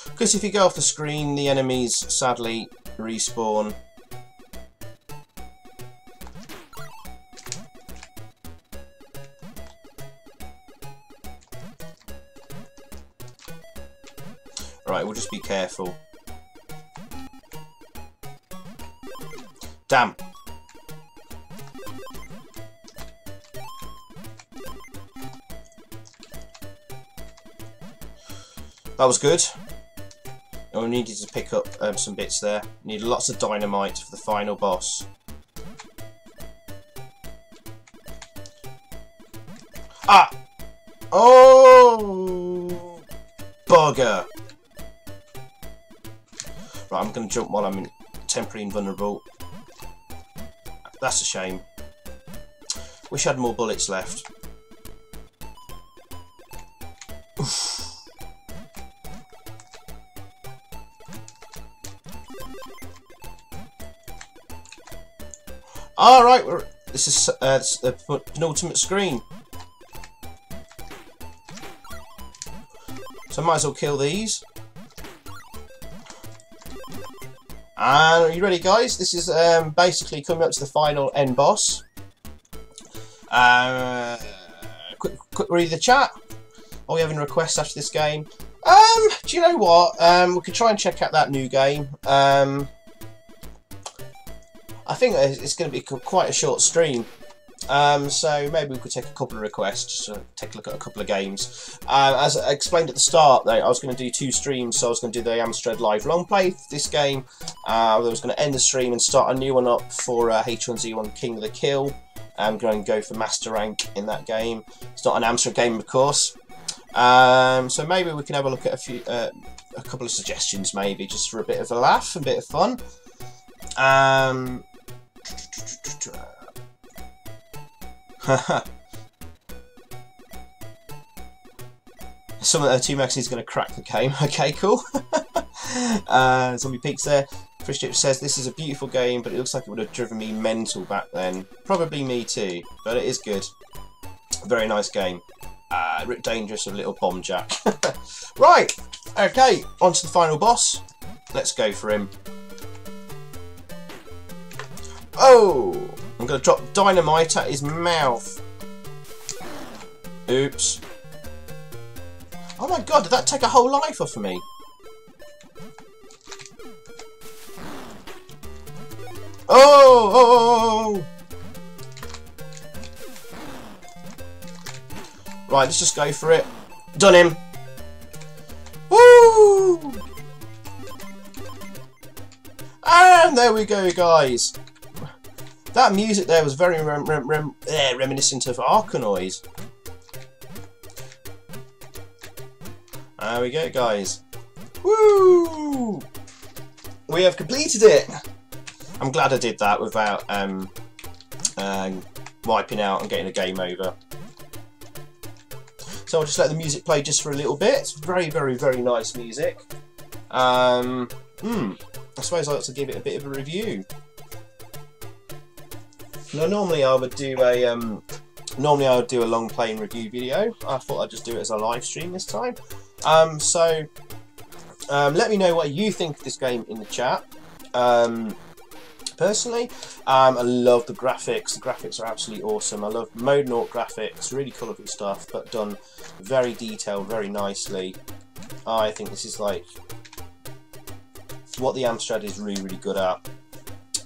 Because if you go off the screen, the enemies sadly respawn. Right, we'll just be careful. Damn. That was good. We needed to pick up some bits there. Need lots of dynamite for the final boss. Ah! Oh! Bugger! Right, I'm going to jump while I'm temporarily invulnerable. That's a shame. Wish I had more bullets left. Oof. Alright, this is the penultimate screen. So I might as well kill these. And are you ready, guys? This is basically coming up to the final end boss. Quick read the chat. Are we having requests after this game? Do you know what? We could try and check out that new game. I think it's going to be quite a short stream, so maybe we could take a couple of requests, just to take a look at a couple of games. As I explained at the start, though, I was going to do 2 streams, so I was going to do the Amstrad live long play for this game. I was going to end the stream and start a new one up for H1Z1 King of the Kill. I'm going to go for Master Rank in that game. It's not an Amstrad game, of course. So maybe we can have a look at a couple of suggestions, maybe, just for a bit of a laugh, a bit of fun. Some of the 2Max is going to crack the game. Okay, cool. Zombie Peaks there. Chris says this is a beautiful game, but it looks like it would have driven me mental back then. Probably me too, but it is good. Very nice game. Rick Dangerous, a little bomb jack. Right, okay, on to the final boss. Let's go for him. Oh! I'm going to drop dynamite at his mouth. Oops. Oh my god, did that take a whole life off of me? Oh! Right, let's just go for it. Done him. And there we go, guys. That music there was very reminiscent of Arkanoid. There we go, guys. Woo! We have completed it. I'm glad I did that without wiping out and getting a game over. So I'll just let the music play just for a little bit. It's very, very, very nice music. I suppose I ought to give it a bit of a review. Now, normally I would do a long playing review video. I thought I'd just do it as a live stream this time. Let me know what you think of this game in the chat. Personally, I love the graphics. The graphics are absolutely awesome. I love Mode Naught graphics, really colourful stuff, but done very detailed, very nicely. I think this is like what the Amstrad is really, really good at.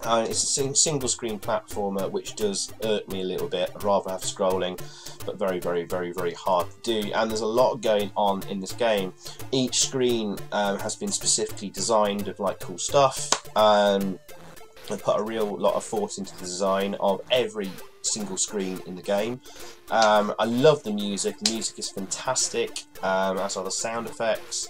It's a single screen platformer, which does irk me a little bit. I'd rather have scrolling, but very, very, very, very hard to do. And there's a lot going on in this game. Each screen has been specifically designed with like cool stuff. I put a real lot of thought into the design of every single screen in the game. I love the music. The music is fantastic, as are the sound effects.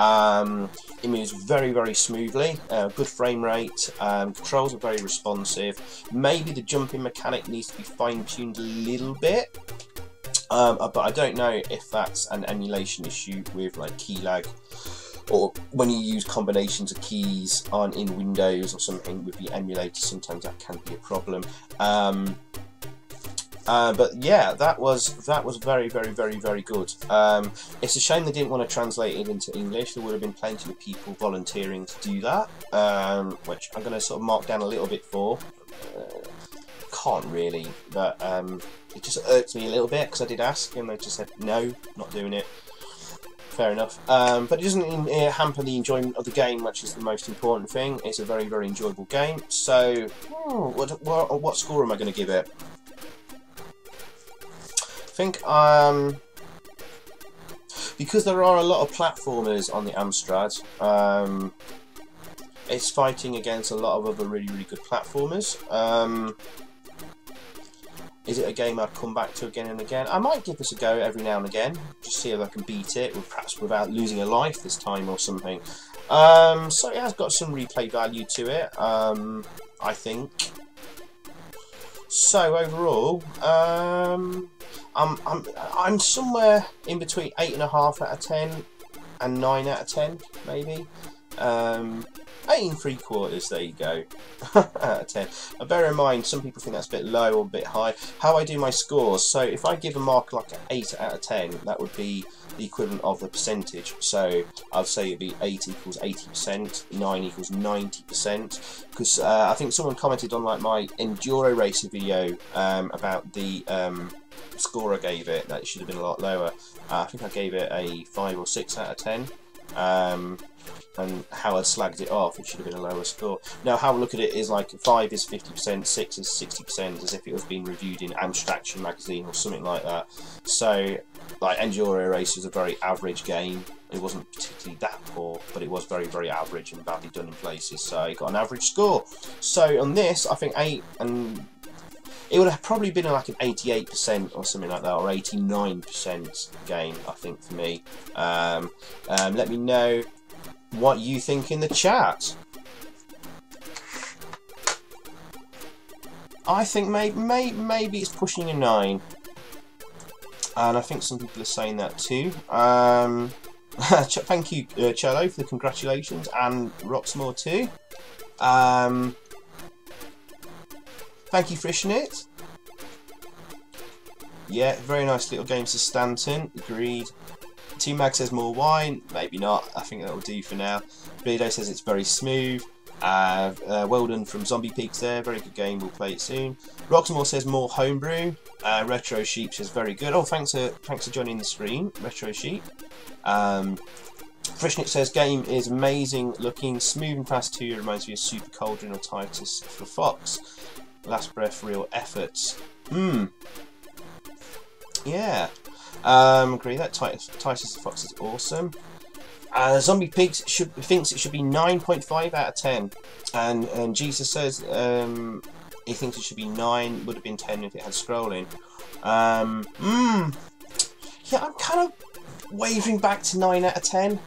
It moves very, very smoothly, good frame rate, controls are very responsive. Maybe the jumping mechanic needs to be fine-tuned a little bit, but I don't know if that's an emulation issue with like key lag, or when you use combinations of keys in Windows or something with the emulator, sometimes that can be a problem. But yeah, that was very, very, very, very good. It's a shame they didn't want to translate it into English. There would have been plenty of people volunteering to do that, which I'm going to sort of mark down a little bit for. Can't really, but it just irks me a little bit because I did ask and they just said no, not doing it. Fair enough, but it doesn't hamper the enjoyment of the game, which is the most important thing. It's a very, very enjoyable game. So, what score am I going to give it? I think because there are a lot of platformers on the Amstrad, it's fighting against a lot of other really, really good platformers. Is it a game I'd come back to again and again? I might give this a go every now and again, just see if I can beat it, or perhaps without losing a life this time or something. So it has got some replay value to it, I think. So overall, I'm somewhere in between 8.5 out of 10 and 9 out of 10, maybe. 8 3/4, there you go, out of 10. Bear in mind, some people think that's a bit low or a bit high. How I do my scores, so if I give a mark like an 8 out of 10, that would be the equivalent of the percentage. So I'd say it'd be 8 equals 80%, 9 equals 90%, because I think someone commented on like my Enduro Racer video about the score I gave it, that it should have been a lot lower. I think I gave it a 5 or 6 out of 10. And how I slagged it off, it should have been a lower score. Now, how I look at it is like 5 is 50%, 6 is 60%, as if it was being reviewed in Abstraction magazine or something like that. So, like, Enduro Race was a very average game. It wasn't particularly that poor, but it was very, very average and badly done in places. So, it got an average score. So, on this, I think 8, and it would have probably been like an 88% or something like that, or 89% game, I think, for me. Let me know what you think in the chat. I think maybe it's pushing a 9, and I think some people are saying that too. Thank you, Cello, for the congratulations, and Roxmore too. Thank you, Frishnit. Yeah, very nice little game to Stanton. Agreed. T-Mag says more wine. Maybe not. I think that will do for now. Perdido says it's very smooth. Well done from Zombie Peaks there. Very good game. We'll play it soon. Roxmore says more homebrew. Retro Sheep says very good. Oh, thanks for joining the stream, Retro Sheep. Frishnit says game is amazing looking, smooth and fast too. Reminds me of Super Cauldron or Titus for Fox. Last Breath, real efforts. Yeah. Agree that Titus the Fox is awesome. Zombie Pigs thinks it should be 9.5 out of 10, and Jesus says he thinks it should be 9. Would have been 10 if it had scrolling. Yeah, I'm kind of wavering back to 9 out of 10.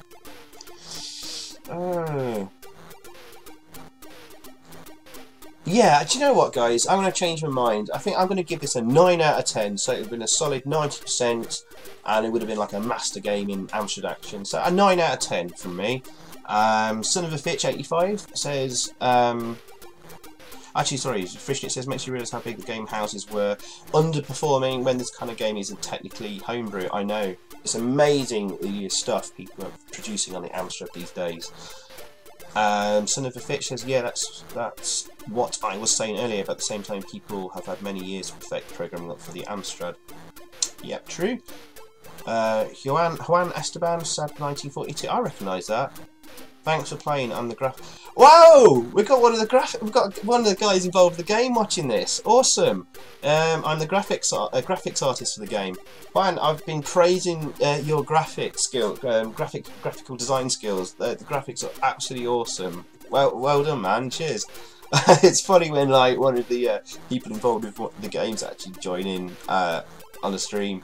Yeah, do you know what, guys? I'm going to change my mind. I think I'm going to give this a 9 out of 10. So it would have been a solid 90%, and it would have been like a master game in Amstrad action. So a 9 out of 10 from me. Son of a Fitch 85 says, actually, sorry, Frishnet says, makes you realise how big the game houses were underperforming when this kind of game isn't technically homebrew. I know. It's amazing the stuff people are producing on the Amstrad these days. Son of a Fitch says, yeah, that's what I was saying earlier, but at the same time people have had many years to perfect programming up for the Amstrad. Yep, true. Juan Esteban said 1942. I recognise that. Thanks for playing. I'm the Whoa! We've got one of the guys involved in the game watching this. Awesome. I'm the graphics artist for the game. Juan, I've been praising your graphical design skills. The graphics are absolutely awesome. Well done, man. Cheers. It's funny when like one of the people involved with the games actually join in on the stream.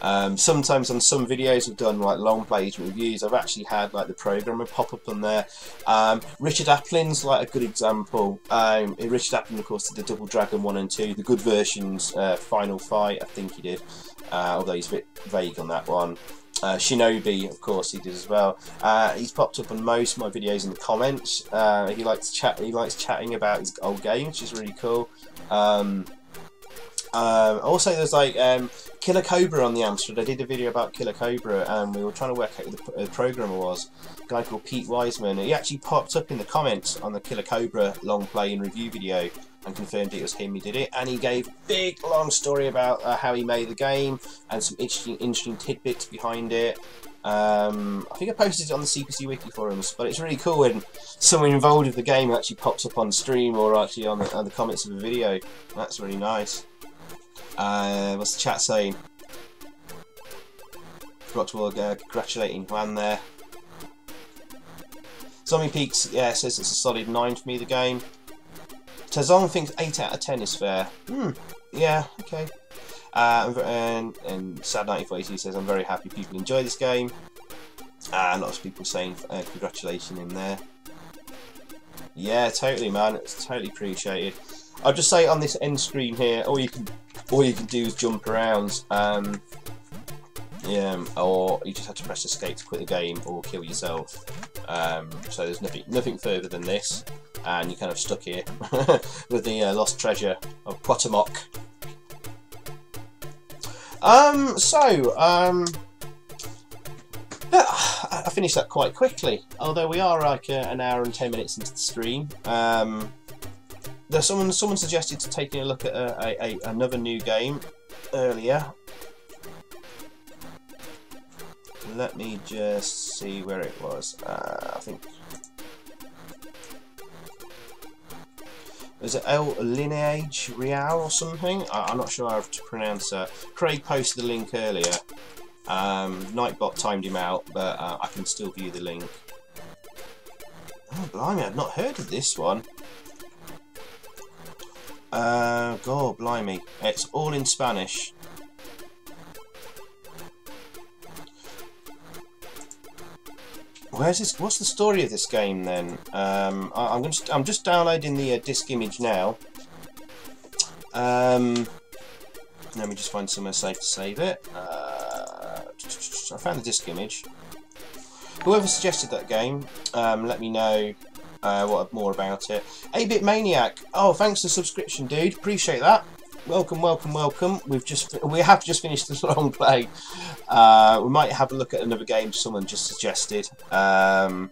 Sometimes on some videos I've done like long plays reviews, I've actually had like the programmer pop up on there. Richard Applin's like a good example. Richard Applin, of course, did the Double Dragon 1 and 2, the good versions, Final Fight, I think he did, although he's a bit vague on that one. Shinobi, of course, he did as well. He's popped up on most of my videos in the comments. He likes chatting about his old games, which is really cool. Also, there's like Killer Cobra on the Amstrad. I did a video about Killer Cobra, and we were trying to work out who the programmer was. A guy called Pete Wiseman. He actually popped up in the comments on the Killer Cobra long play and review video and confirmed it was him who did it. And he gave a big long story about how he made the game and some interesting tidbits behind it. I think I posted it on the CPC Wiki forums, but it's really cool when someone involved with the game actually pops up on stream or actually on the comments of a video. That's really nice. What's the chat saying? Forgot to congratulating Juan there. Zombie Peaks, yeah, says it's a solid 9 for me, the game. Tazon thinks 8 out of 10 is fair. Yeah, okay. And Sad9480 says, I'm very happy people enjoy this game. And lots of people saying congratulations in there. Yeah, totally, man. It's totally appreciated. I'll just say on this end screen here, all you can do is jump around. Yeah, or you just have to press escape to quit the game or kill yourself. So there's nothing further than this, and you're kind of stuck here with the lost treasure of Cuauhtemoc. I finished that quite quickly, although we are like an hour and 10 minutes into the stream. There's someone suggested to taking a look at another new game earlier. Let me just see where it was. I think was it Royal Lineage or something? I'm not sure how to pronounce it. Craig posted the link earlier. Nightbot timed him out, but I can still view the link. Oh, blimey, I've not heard of this one. God, blimey. It's all in Spanish. Where's this? What's the story of this game then? I'm just downloading the disc image now. Let me just find somewhere safe to save it. I found the disc image. Whoever suggested that game, let me know more about it. 8-Bit Maniac. Oh, thanks for the subscription, dude. Appreciate that. Welcome, welcome, welcome. We have just finished this long play. We might have a look at another game someone just suggested. The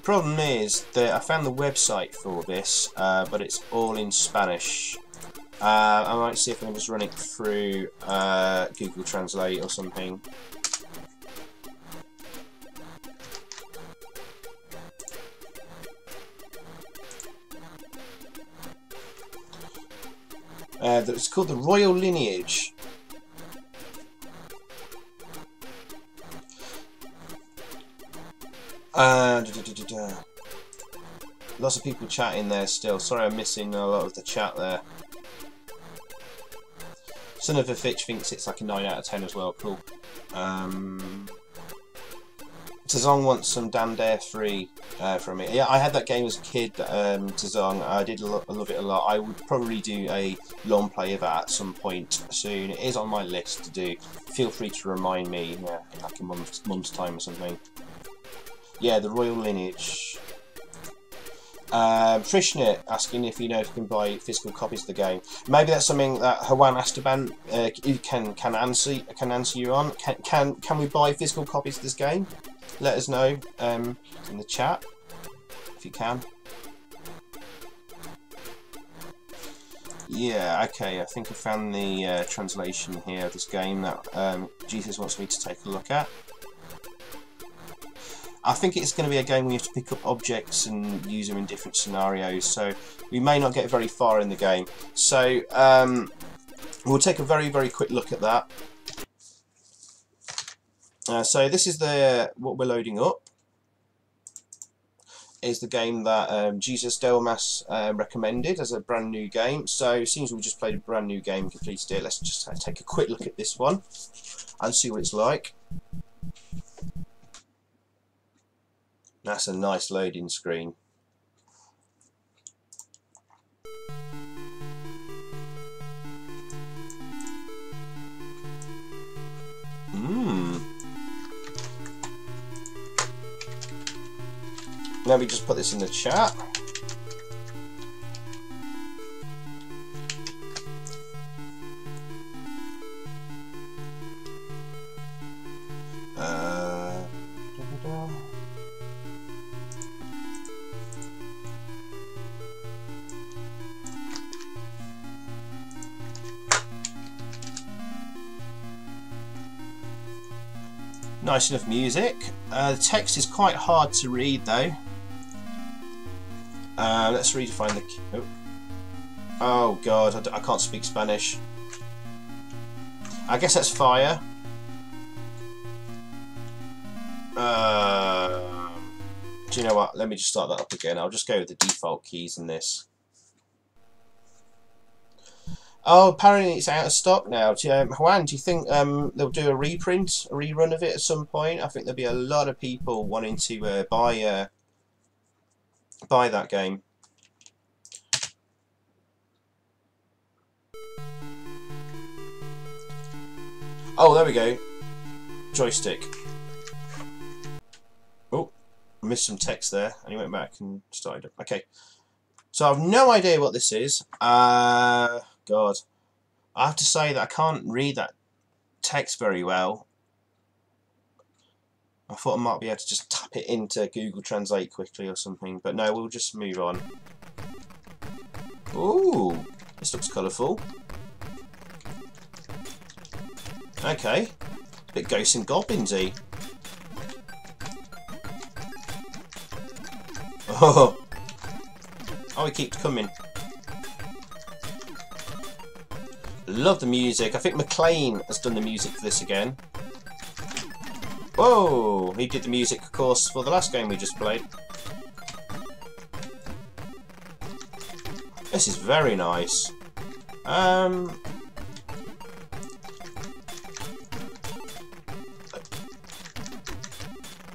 problem is that I found the website for this, but it's all in Spanish. I might see if I can just run it through Google Translate or something. It's called the Royal Lineage. Lots of people chatting there still. Sorry, I'm missing a lot of the chat there. Son of a Fitch thinks it's like a 9 out of 10 as well. Cool. Tazong wants some Damn Dare 3 from me. Yeah, I had that game as a kid, Tazong. I did love it a lot. I would probably do a long play of that at some point soon. It is on my list to do. Feel free to remind me, like a month's time or something. Yeah, the Royal Lineage. Trishnet asking if you know if you can buy physical copies of the game. Maybe that's something that Hawan Esteban can answer you on. Can we buy physical copies of this game? Let us know in the chat if you can. Yeah, okay. I think I found the translation here of this game that Jesus wants me to take a look at. I think it's going to be a game where you have to pick up objects and use them in different scenarios, so we may not get very far in the game. So we'll take a very, very quick look at that. So this is what we're loading up. Is the game that Jesus Delmas recommended as a brand new game. So it seems we just played a brand new game, completed it. Let's just take a quick look at this one and see what it's like. That's a nice loading screen. Let me just put this in the chat. Nice enough music. The text is quite hard to read though. Let's redefine the... Oh god, I can't speak Spanish. I guess that's fire. Do you know what? Let me just start that up again. I'll just go with the default keys in this. Oh, apparently it's out of stock now. Juan, do you think they'll do a reprint, a rerun of it at some point? I think there'll be a lot of people wanting to buy that game. Oh, there we go. Joystick. Oh, I missed some text there, and he went back and started. Okay, so I've no idea what this is. God, I have to say that I can't read that text very well. I thought I might be able to just tap it into Google Translate quickly or something, but no, we'll just move on. Ooh, this looks colourful. Okay, a bit Ghosts and Goblins-y. Oh, it keeps coming. Love the music. I think McLean has done the music for this again. Whoa! He did the music, of course, for the last game we just played. This is very nice.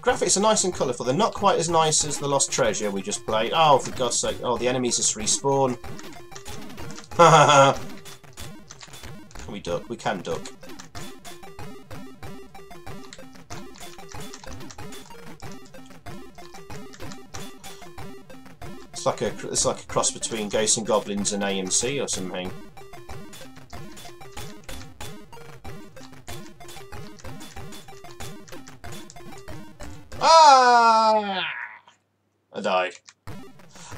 Graphics are nice and colourful. They're not quite as nice as the Lost Treasure we just played. Oh, for God's sake. Oh, the enemies just respawn. Can we duck? We can duck. It's like a cross between Ghosts and Goblins and AMC or something. Ah! I died.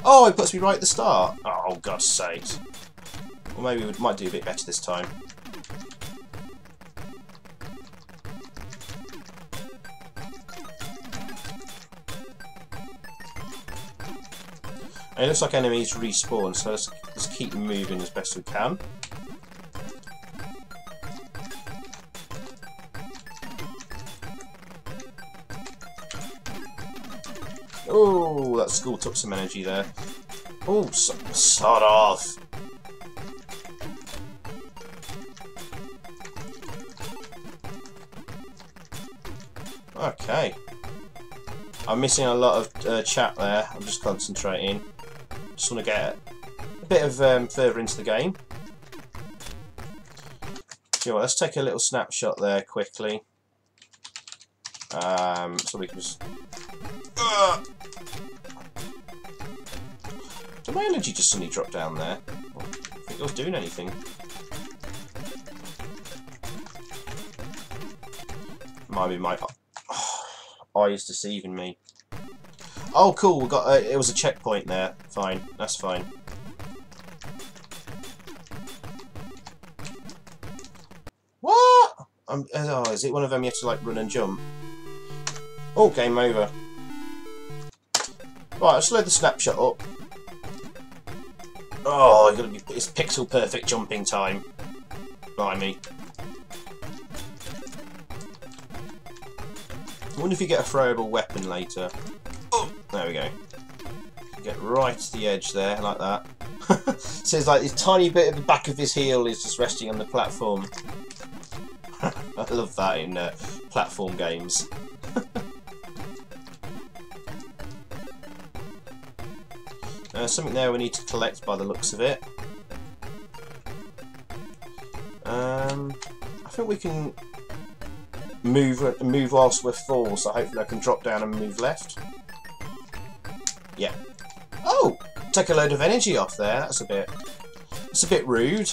Oh, it puts me right at the start. Oh, God's sake. Well, maybe we might do a bit better this time. It looks like enemies respawn, so let's keep moving as best we can. Oh, that school took some energy there. Oh, sod off. Okay. I'm missing a lot of chat there. I'm just concentrating. Just want to get a bit of further into the game. So let's take a little snapshot there quickly. So we can just. Did my energy just suddenly drop down there? I don't think I was doing anything. Might be my eyes deceiving me. Oh, cool. We got. It was a checkpoint there. Fine. That's fine. What? Oh, is it one of them you have to like run and jump? Oh, game over. Right, let's load the snapshot up. Oh, it's pixel perfect jumping time. Blimey. I wonder if you get a throwable weapon later. Oh, there we go. Get right to the edge there, like that. So it's like this tiny bit of the back of his heel is just resting on the platform. I love that in platform games. Something there we need to collect by the looks of it. I think we can move whilst we're full, so hopefully I can drop down and move left. Yeah. Oh! Take a load of energy off there. That's a bit rude.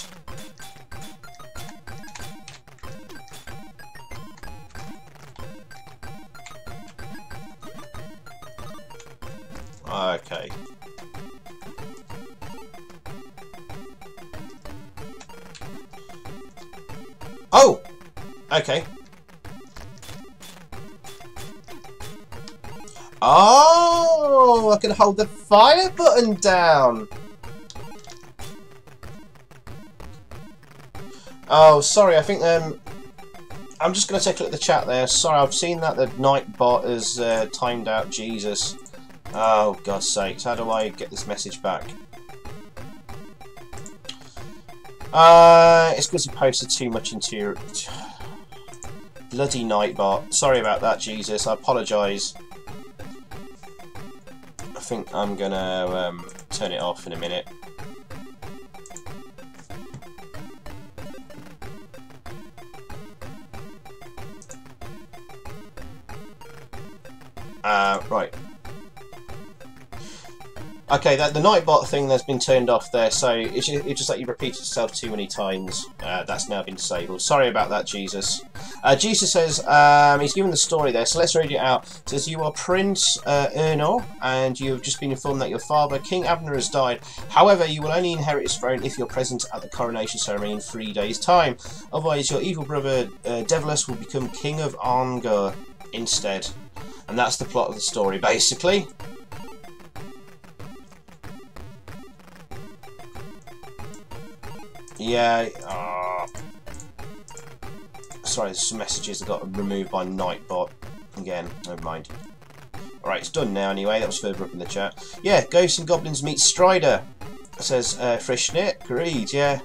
Okay. Oh! Okay. Oh! I can hold the fire button down! Oh, sorry, I think I'm just going to take a look at the chat there. Sorry, I've seen that the Nightbot has timed out. Jesus. Oh, God's sakes. How do I get this message back? It's because you posted too much into your... Bloody Nightbot. Sorry about that, Jesus. I apologise. I think I'm going to turn it off in a minute. Right. Okay, the Nightbot thing that's been turned off there, so it's just like you repeat yourself too many times. That's now been disabled. Sorry about that, Jesus. Jesus says, he's given the story there, so let's read it out. It says, you are Prince Ernor, and you have just been informed that your father, King Abner, has died. However, you will only inherit his throne if you're present at the coronation ceremony in 3 days' time. Otherwise, your evil brother, Devilus, will become King of Arngor instead. And that's the plot of the story, basically. Yeah, sorry, some messages that got removed by Nightbot. Again, never mind. Alright, it's done now anyway, that was further up in the chat. Yeah, Ghosts and Goblins meet Strider. It says, Frischnit, agreed, yeah.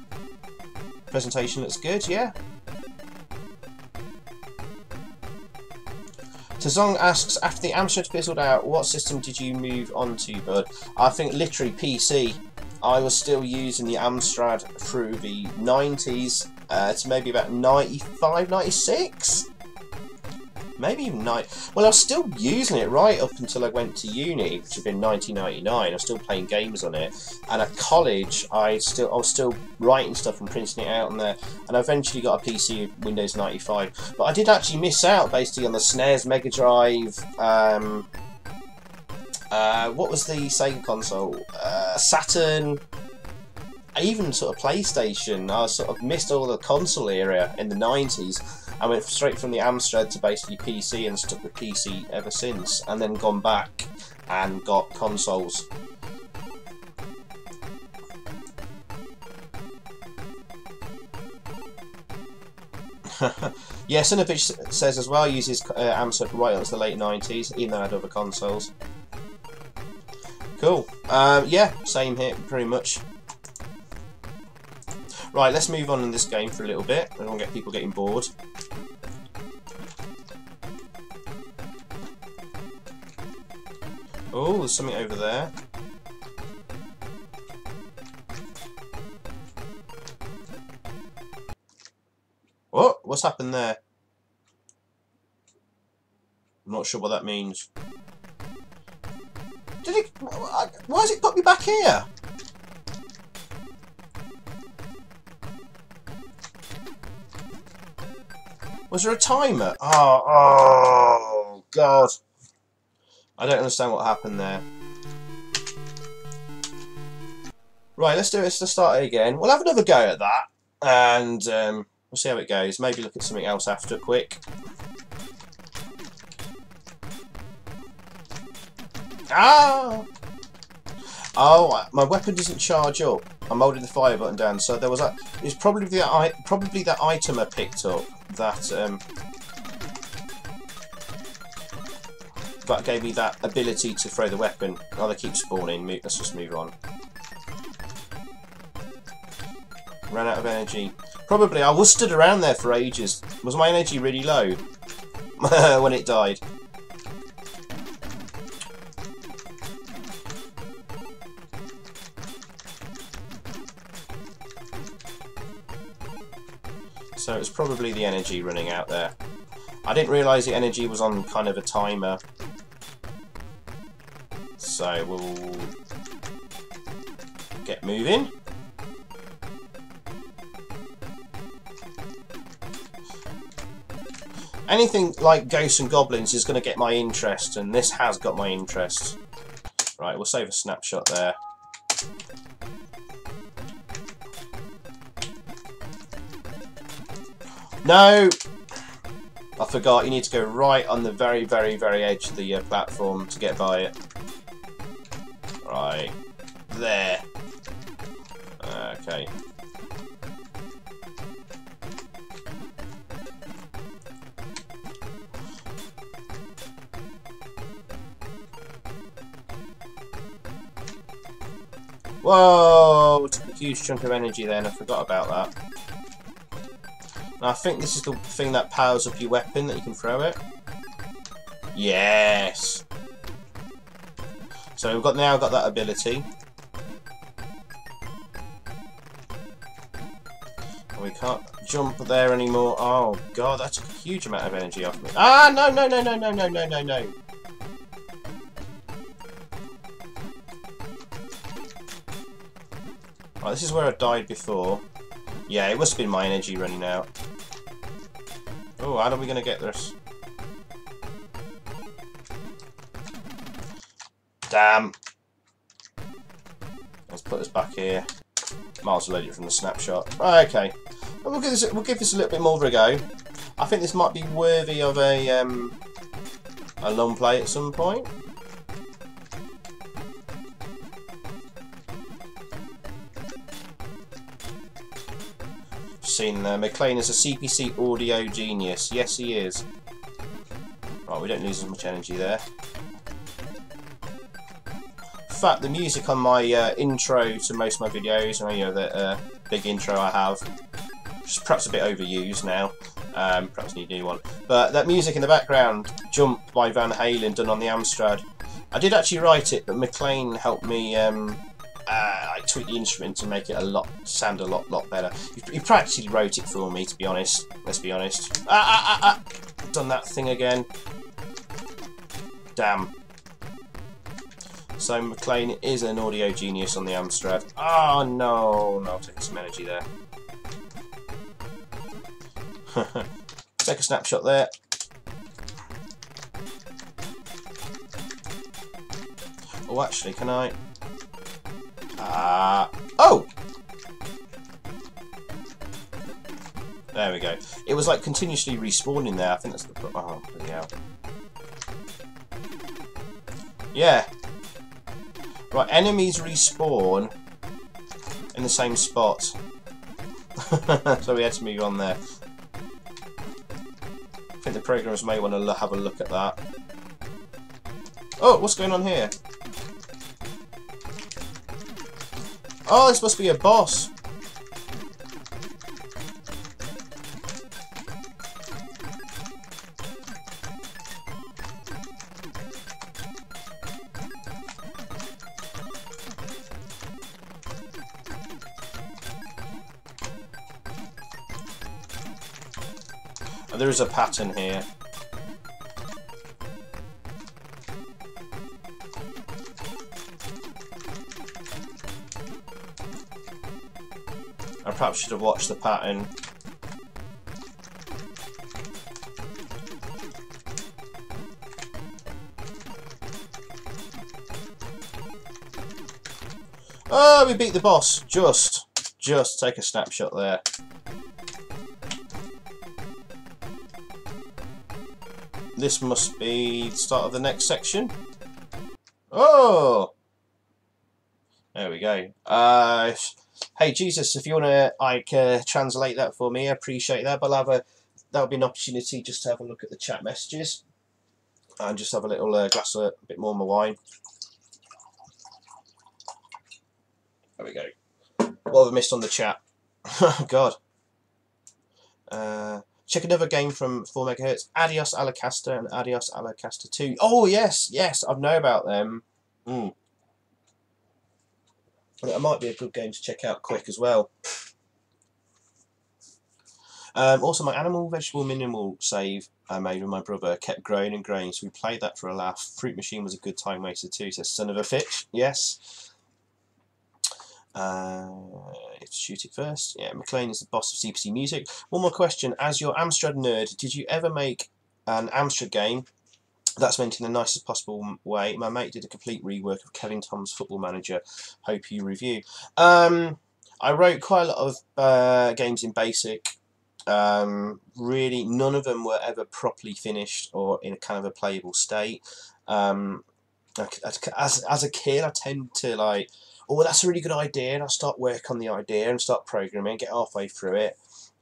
Presentation looks good, yeah. Tazong asks, after the Amstrad fizzled out, what system did you move on to, bud? I think literally PC. I was still using the Amstrad through the 90s to maybe about 95, 96? Maybe even 90. Well, I was still using it right up until I went to uni, which had been 1999. I was still playing games on it. And at college, I was still writing stuff and printing it out on there. And I eventually got a PC with Windows 95. But I did actually miss out, basically, on the SNES, Mega Drive, what was the Sega console? Saturn, even sort of PlayStation. I sort of missed all the console era in the 90s. I went straight from the Amstrad to basically PC and stuck with PC ever since. And then gone back and got consoles. Yeah, Sinovich says as well, uses Amstrad right up to the late 90s, even though I had other consoles. Cool. Yeah, same here, pretty much. Right, let's move on in this game for a little bit. I don't want to get people getting bored. Oh, there's something over there. What? What's happened there? I'm not sure what that means. Did it? Why has it put me back here? Was there a timer? Oh, God. I don't understand what happened there. Right, let's do it. Let's start it again. We'll have another go at that, and we'll see how it goes. Maybe look at something else after, quick. Ah! Oh, my weapon doesn't charge up. I'm holding the fire button down, so there was a. It's probably that item I picked up that that gave me that ability to throw the weapon. Oh, they keep spawning. Let's just move on. Ran out of energy. Probably. I was stood around there for ages. Was my energy really low when it died? So it's probably the energy running out there. I didn't realise the energy was on kind of a timer. So we'll get moving. Anything like ghosts and goblins is going to get my interest, and this has got my interest. Right, we'll save a snapshot there. No! I forgot, you need to go right on the very, very, very edge of the platform to get by it. Right. There. Okay. Whoa! Took a huge chunk of energy then, I forgot about that. And I think this is the thing that powers up your weapon, that you can throw it. Yes! So we've now got that ability. And we can't jump there anymore. Oh god, that took a huge amount of energy off me. Ah, no, no, no, no, no, no, no, no, no. Right, this is where I died before. Yeah, it must have been my energy running out. Oh, how are we going to get this? Damn. Let's put this back here. Might as well load it from the snapshot. Right, okay. We'll give this a little bit more of a go. I think this might be worthy of a long play at some point. Seen McLean is a CPC audio genius. Yes, he is. Right, we don't lose as much energy there. In fact, the music on my intro to most of my videos, you know, the big intro I have, just perhaps a bit overused now. Perhaps need a new one. But that music in the background, "Jump" by Van Halen, done on the Amstrad. I did actually write it, but McLean helped me. I tweaked the instrument to make it sound a lot better. He practically wrote it for me, to be honest. Let's be honest. Done that thing again. Damn. So McLean is an audio genius on the Amstrad. Oh no, no, I'll take some energy there. Take a snapshot there. Oh, actually, can I? Oh! There we go. It was like continuously respawning there. I think that's the. Oh, bloody hell. Yeah. Right, enemies respawn in the same spot. So we had to move on there. I think the programmers may want to have a look at that. Oh, what's going on here? Oh, this must be a boss. Oh, there is a pattern here. I perhaps should have watched the pattern. Oh, we beat the boss. Just take a snapshot there. This must be the start of the next section. Oh! There we go. Hey Jesus, if you want to translate that for me, I appreciate that. But that'll be an opportunity just to have a look at the chat messages and just have a little glass of a bit more of my wine. There we go. What have I missed on the chat? Oh God. Check another game from 4 MHz. Adios A La Casta and Adios A La Casta 2. Oh yes, I know about them. That might be a good game to check out quick as well. Also, my animal, vegetable, minimal save I made with my brother kept growing and growing, so we played that for a laugh. Fruit Machine was a good time waster too, says Son of a Fitch. Yes. If to shoot it first. Yeah, McLean is the boss of CPC Music. One more question. As your Amstrad nerd, did you ever make an Amstrad game that's meant in the nicest possible way? My mate did a complete rework of Kevin Tom's Football Manager. Hope you review. I wrote quite a lot of games in BASIC. Really, none of them were ever properly finished or in a kind of a playable state. As a kid, I tend to like, oh, that's a really good idea, and I'll start work on the idea and start programming, get halfway through it,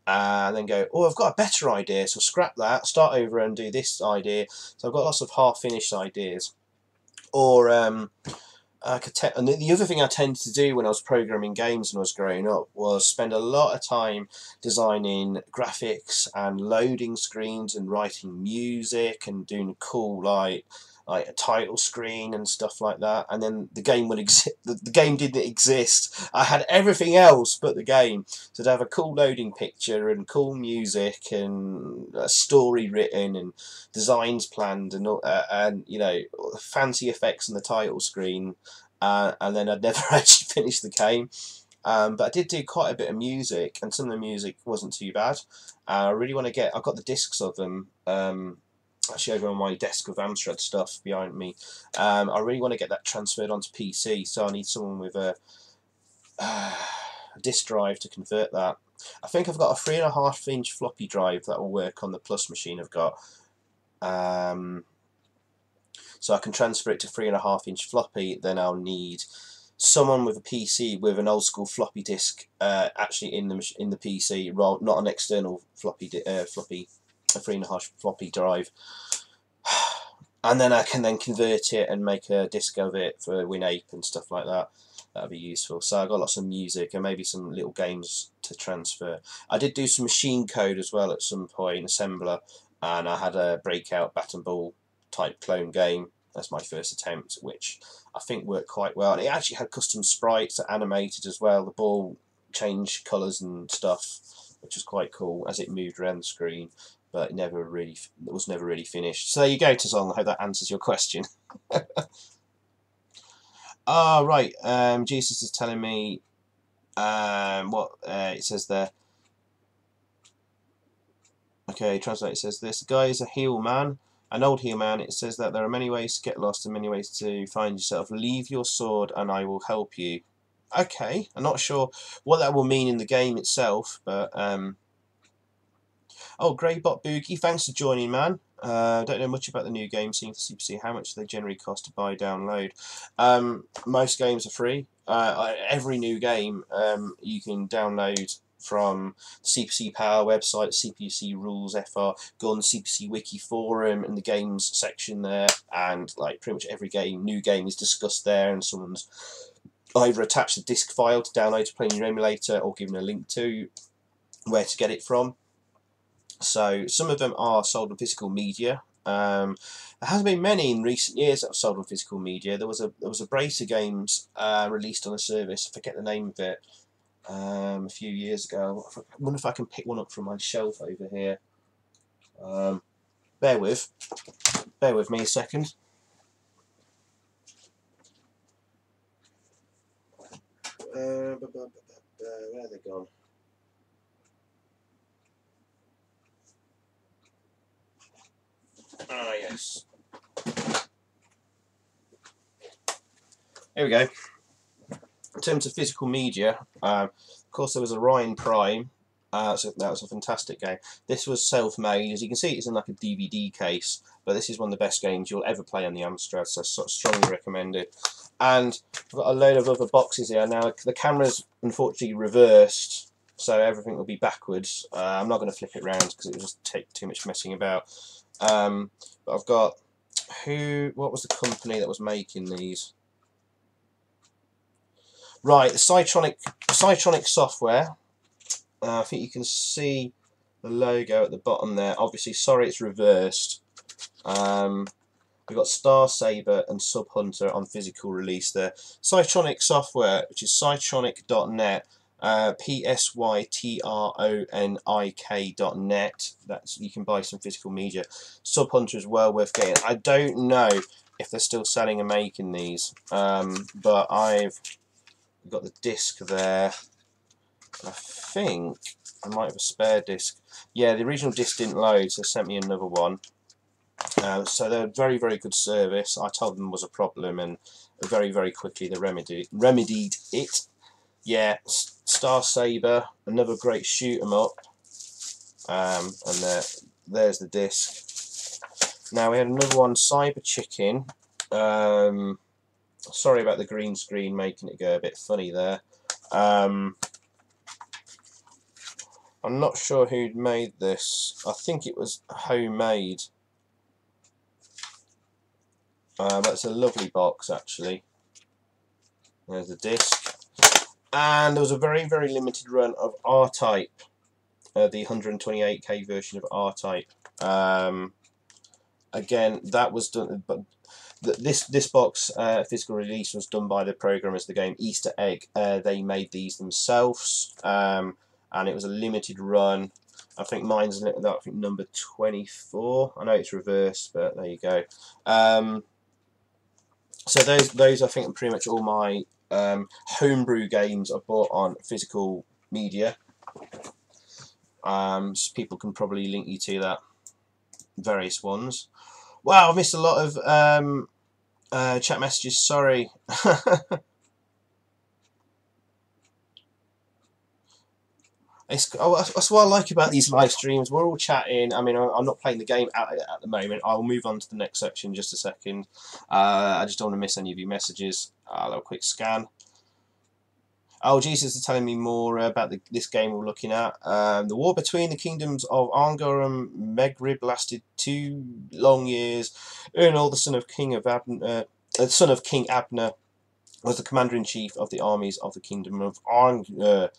and then go, oh, I've got a better idea, so scrap that, start over and do this idea. So I've got lots of half-finished ideas. Or and the other thing I tended to do when I was programming games when I was growing up was spend a lot of time designing graphics and loading screens and writing music and doing cool like a title screen and stuff like that. And then the game would exist. The game didn't exist. I had everything else but the game. So to have a cool loading picture and cool music and a story written and designs planned and you know, fancy effects on the title screen, and then I'd never actually finished the game. But I did do quite a bit of music, and some of the music wasn't too bad. I really want to get. I've got the discs of them. Actually, over on my desk of Amstrad stuff behind me. I really want to get that transferred onto PC, so I need someone with a disk drive to convert that. I think I've got a 3.5-inch floppy drive that will work on the Plus machine I've got. So I can transfer it to 3.5-inch floppy. Then I'll need someone with a PC with an old school floppy disk actually in the PC, not an external floppy, a 3.5 floppy drive. And then I can then convert it and make a disc of it for WinApe and stuff like that. That'd be useful. So I've got lots of music and maybe some little games to transfer. I did do some machine code as well at some point, assembler, and I had a breakout bat and ball type clone game. That's my first attempt, which I think worked quite well. And it actually had custom sprites that animated as well. The ball changed colours and stuff, which was quite cool as it moved around the screen. But it was never really finished. So there you go, Tazong. I hope that answers your question. Right. Jesus is telling me what it says there. Okay, translate. It says this guy is a heel man, an old heel man. It says that there are many ways to get lost and many ways to find yourself. Leave your sword and I will help you. Okay, I'm not sure what that will mean in the game itself, but oh, Greybot Boogie, thanks for joining, man. Don't know much about the new game scene for CPC. How much do they generally cost to buy, download? Most games are free. Every new game you can download from the CPC Power website, CPC Rules FR, go on the CPC Wiki forum and the games section there, and like pretty much every new game is discussed there, and someone's either attach the disk file to download to play in your emulator, or give them a link to where to get it from. So some of them are sold on physical media. There hasn't been many in recent years that have sold on physical media. There was a brace of games released on a service. I forget the name of it. A few years ago. I wonder if I can pick one up from my shelf over here. Bear with me a second. Where are they gone? Ah, yes. Here we go. In terms of physical media, of course there was Orion Prime. So that was a fantastic game. This was self-made. As you can see, it's in like a DVD case, but this is one of the best games you'll ever play on the Amstrad, so sort of strongly recommended. And I've got a load of other boxes here. Now the camera's unfortunately reversed, so everything will be backwards. I'm not going to flip it around because it will just take too much messing about. But I've got what was the company that was making these? Right, Xyphoe software. I think you can see the logo at the bottom there. Obviously, sorry it's reversed. We've got Star Saber and Sub Hunter on physical release there. Xyphoe software, which is psytronic.net, psytronik.net. That's, you can buy some physical media. Sub Hunter is well worth getting. I don't know if they're still selling and making these, but I've got the disc there. I think I might have a spare disc. Yeah, the original disc didn't load, so they sent me another one. So they're very, very good service. I told them there was a problem, and very, very quickly they remedied it. Yeah, Star Saber, another great shoot 'em up. And there's the disc. Now we had another one, Cyber Chicken. Sorry about the green screen making it go a bit funny there. I'm not sure who'd made this. I think it was homemade. That's a lovely box, actually. There's the disc. And there was a very, very limited run of R-Type, the 128K version of R-Type. Again, that was done, but this box physical release was done by the programmers of the game Easter Egg. They made these themselves. And it was a limited run. I think mine's number 24. I know it's reversed, but there you go. So those I think are pretty much all my homebrew games I bought on physical media. So people can probably link you to that. Various ones. Wow, I've missed a lot of chat messages. Sorry. That's what I like about these live streams. We're all chatting. I mean, I'm not playing the game at the moment. I'll move on to the next section in just a second. I just don't want to miss any of your messages. A little quick scan. Oh, Jesus is telling me more about this game we're looking at. The war between the kingdoms of Angor and Meghrib lasted 2 long years. Ernal, the son of King Abner, was the commander-in-chief of the armies of the kingdom of Angor.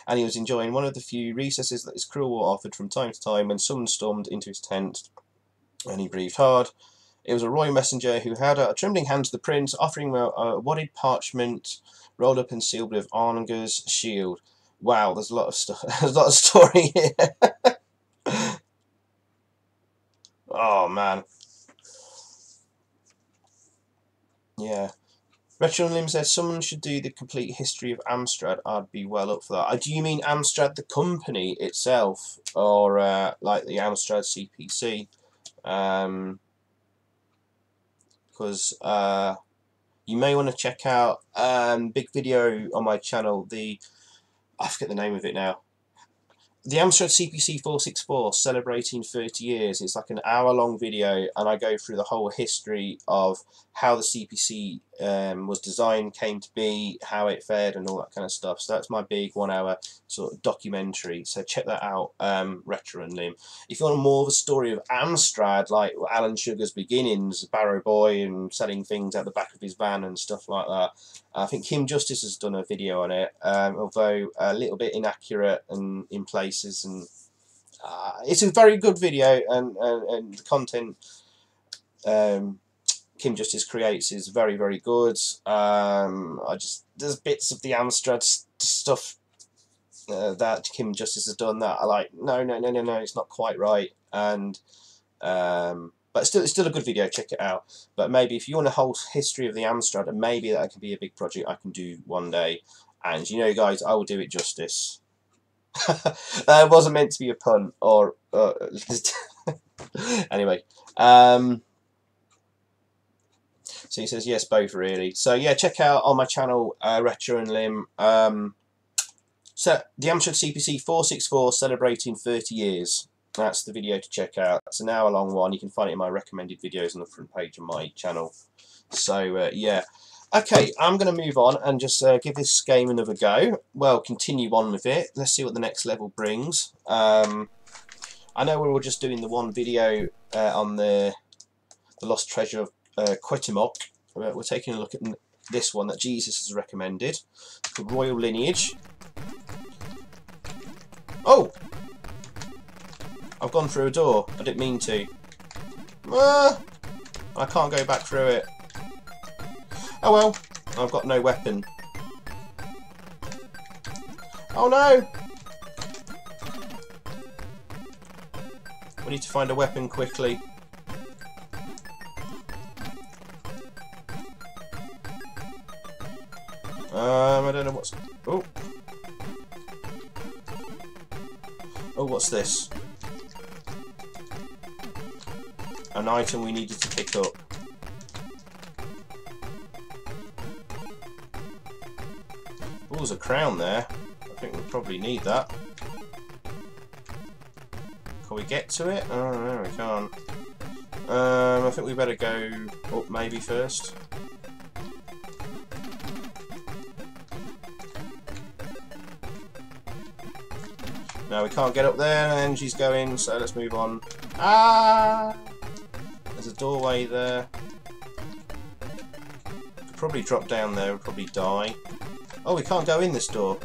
And he was enjoying one of the few recesses that his cruel war offered from time to time when someone stormed into his tent, and he breathed hard. It was a royal messenger who held out a trembling hand to the prince, offering him a wadded parchment rolled up and sealed with Arngor's shield. Wow, there's a lot of stuff. There's a lot of story here. Oh man. Yeah. Retro Lim says someone should do the complete history of Amstrad. I'd be well up for that. Do you mean Amstrad the company itself, or like the Amstrad CPC? Because you may want to check out big video on my channel. I forget the name of it now. the Amstrad CPC 464 celebrating 30 years. It's like an hour-long video, and I go through the whole history of how the CPC was designed, came to be, how it fared, and all that kind of stuff. So that's my big 1 hour sort of documentary. So check that out, Retro and Limb. If you want more of a story of Amstrad, like Alan Sugar's beginnings, Barrow Boy, and selling things out the back of his van and stuff like that, I think Kim Justice has done a video on it, although a little bit inaccurate and in places, and it's a very good video, and the content Kim Justice creates is very, very good. There's bits of the Amstrad stuff that Kim Justice has done that I like, no, it's not quite right, and but it's still a good video, check it out. But maybe if you want a whole history of the Amstrad, and maybe that could be a big project I can do one day. And you know, guys, I will do it justice. That wasn't meant to be a pun, or anyway. So he says yes, both really. So yeah, check out on my channel, Retro and Limb. So the Amstrad CPC 464 celebrating 30 years. That's the video to check out. It's an hour-long one. You can find it in my recommended videos on the front page of my channel. So yeah. Okay, I'm going to move on and just give this game another go. Well, continue on with it. Let's see what the next level brings. I know we're all just doing the one video on the Lost Treasure of Cuauhtemoc. We're taking a look at this one that Jesus has recommended, the Royal Lineage. Oh! I've gone through a door. I didn't mean to. I can't go back through it. Oh well, I've got no weapon. Oh no! We need to find a weapon quickly. I don't know what's... Oh! Oh, what's this? An item we needed to pick up. Oh, there's a crown there. I think we'll probably need that. Can we get to it? Oh, no, we can't. I think we better go up maybe first. No, we can't get up there, and she's going, so let's move on. Ah! There's a doorway there. Could probably drop down there and probably die. Oh, we can't go in this door.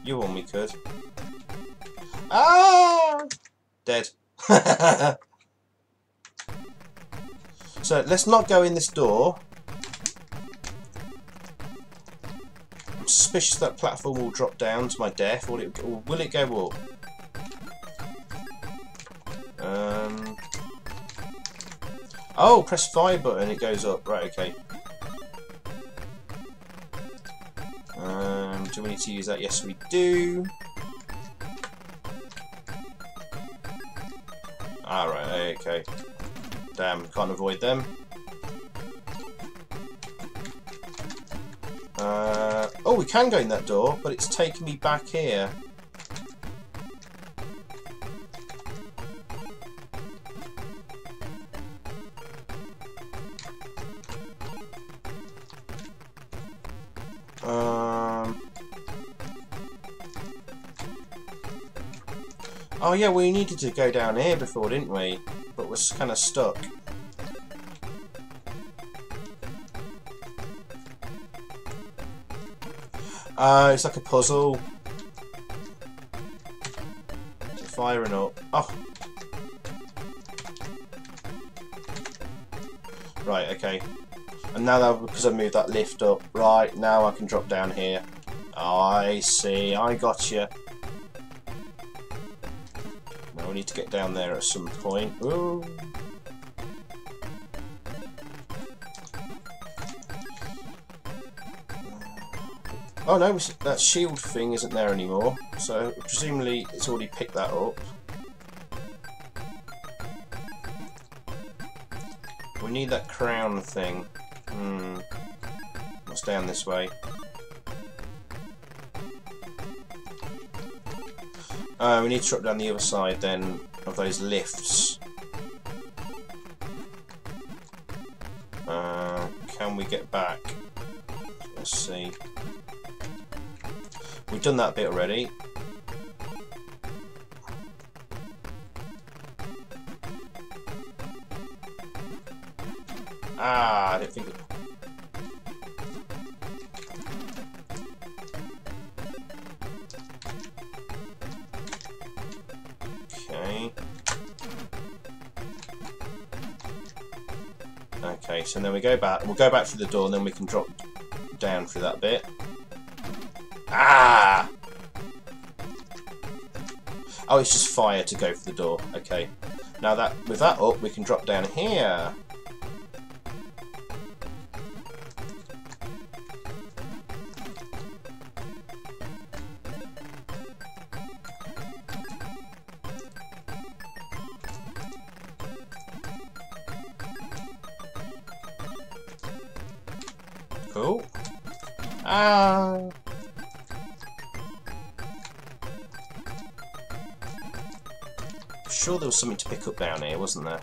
You one we could. Ah! Dead. So let's not go in this door. I'm suspicious that platform will drop down to my death, or will it go up? Oh, press fire button, it goes up. Right, okay. Do we need to use that? Yes, we do. Alright, okay. Damn, can't avoid them. Oh, we can go in that door, but it's taking me back here. Oh yeah, we needed to go down here before, didn't we? But we're kind of stuck. It's like a puzzle. It's firing up. Oh! Right, okay. And now that, because I moved that lift up, right, now I can drop down here. Oh, I see, I got you. Now we need to get down there at some point. Ooh. Oh no, that shield thing isn't there anymore, so presumably it's already picked that up. We need that crown thing. What's down this way? We need to drop down the other side then of those lifts. Can we get back? Let's see. We've done that bit already. I don't think. Okay. Okay, so then we go back. We'll go back through the door, and then we can drop down through that bit. Ah! Oh, it's just fire to go for the door. Okay. Now that with that up, we can drop down here. Cool. Sure there was something to pick up down here, wasn't there?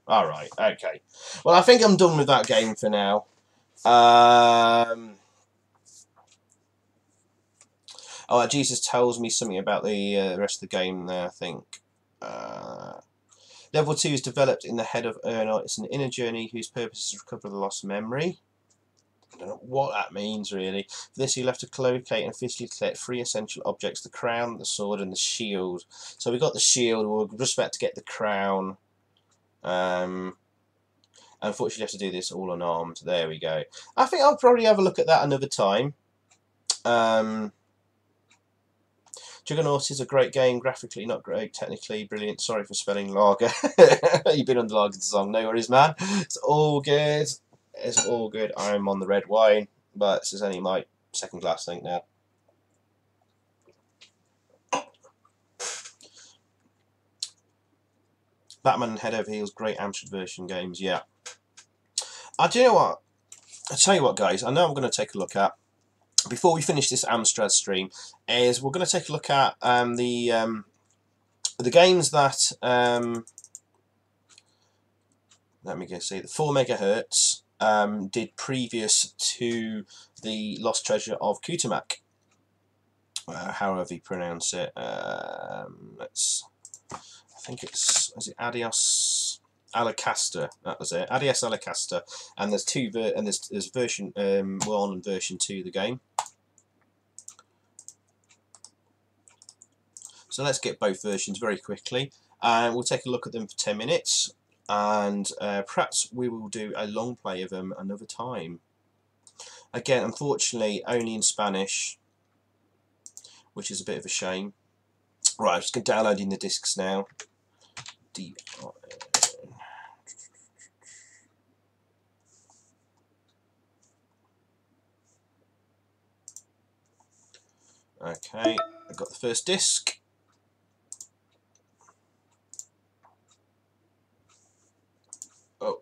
Alright, okay. Well, I think I'm done with that game for now. Oh, Jesus tells me something about the rest of the game there, I think. Level 2 is developed in the head of Erna. It's an inner journey whose purpose is to recover the lost memory. I don't know what that means, really. For this, you'll have to locate and physically collect 3 essential objects: the crown, the sword, and the shield. So we got the shield. We're just about to get the crown. Unfortunately, you have to do this all unarmed. There we go. I think I'll probably have a look at that another time. Juggernaut is a great game, graphically not great, technically brilliant. Sorry for spelling lager. You've been on the lager song, no worries, man. It's all good. It's all good. I'm on the red wine, but this is only my second glass, I think, now. Batman and Head Over Heels, great Amstrad version games, yeah. Do you know what? I'll tell you what, guys, I know I'm going to take a look at, before we finish this Amstrad stream, is we're going to take a look at the games that, let me go see, the 4 megahertz did previous to the Lost Treasure of Cuauhtemoc, however you pronounce it. I think it's, is it Adios A La Casta? That was it. Adios A La Casta, and there's there's version 1 and version 2 of the game. So let's get both versions very quickly, and we'll take a look at them for 10 minutes, and perhaps we will do a long play of them another time. Again, unfortunately, only in Spanish, which is a bit of a shame. Right, I'm just going to download the discs now. Okay, I've got the first disc. Oh,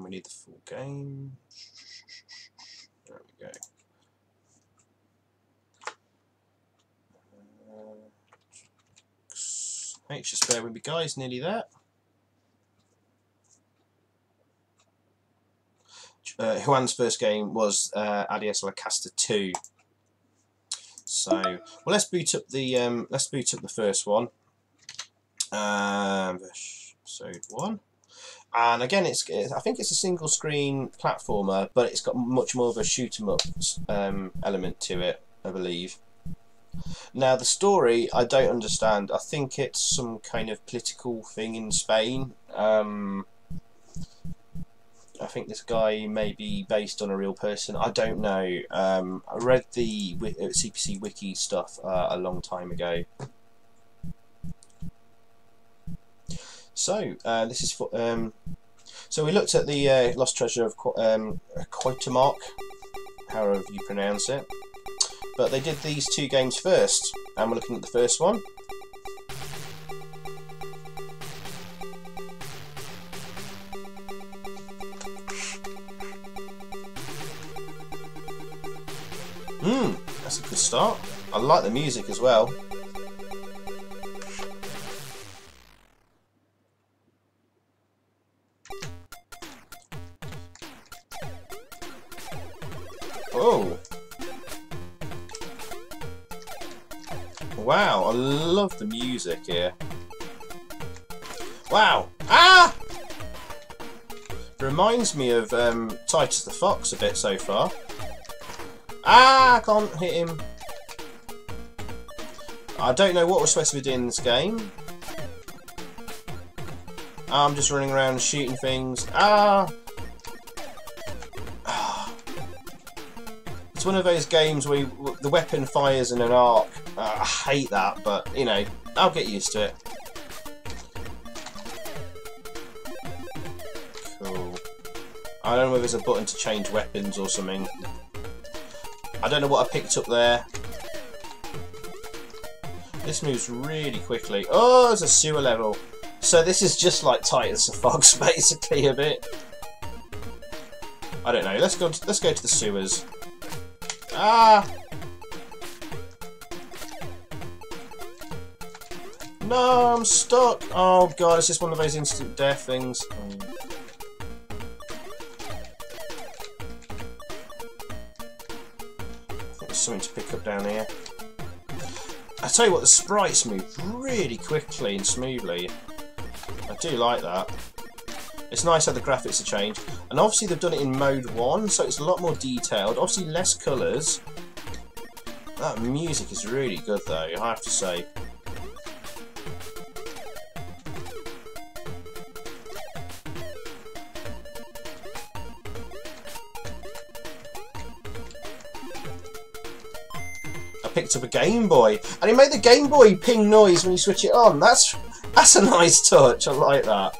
we need the full game. There we go. Hey, just bear with me, guys, nearly there. Juan's first game was Adios A La Casta 2. So, well, let's boot up the first one. Episode 1. And again, I think it's a single screen platformer, but it's got much more of a shoot 'em up element to it, I believe. Now the story, I don't understand. I think it's some kind of political thing in Spain. I think this guy may be based on a real person. I don't know. I read the CPC wiki stuff a long time ago. So this is for. So we looked at the Lost Treasure of Cuauhtemoc, however you pronounce it. But they did these 2 games first, and we're looking at the first one. That's a good start. I like the music as well. Oh. Wow, I love the music here. Wow. Ah! Reminds me of Titus the Fox a bit so far. Ah, I can't hit him. I don't know what we're supposed to be doing in this game. I'm just running around shooting things. Ah! It's one of those games where the weapon fires in an arc. I hate that, but, you know, I'll get used to it. Cool. I don't know whether there's a button to change weapons or something. I don't know what I picked up there. This moves really quickly. Oh, there's a sewer level. So this is just like Titus the Fox, basically, a bit. I don't know. Let's go to the sewers. Ah! No, I'm stuck. Oh god, it's just one of those instant death things. I think there's something to pick up down here. I tell you what, the sprites move really quickly and smoothly. I do like that. It's nice how the graphics are changed. And obviously they've done it in mode 1, so it's a lot more detailed. Obviously less colours. That music is really good though, I have to say. I picked up a Game Boy, and it made the Game Boy ping noise when you switch it on. That's a nice touch, I like that.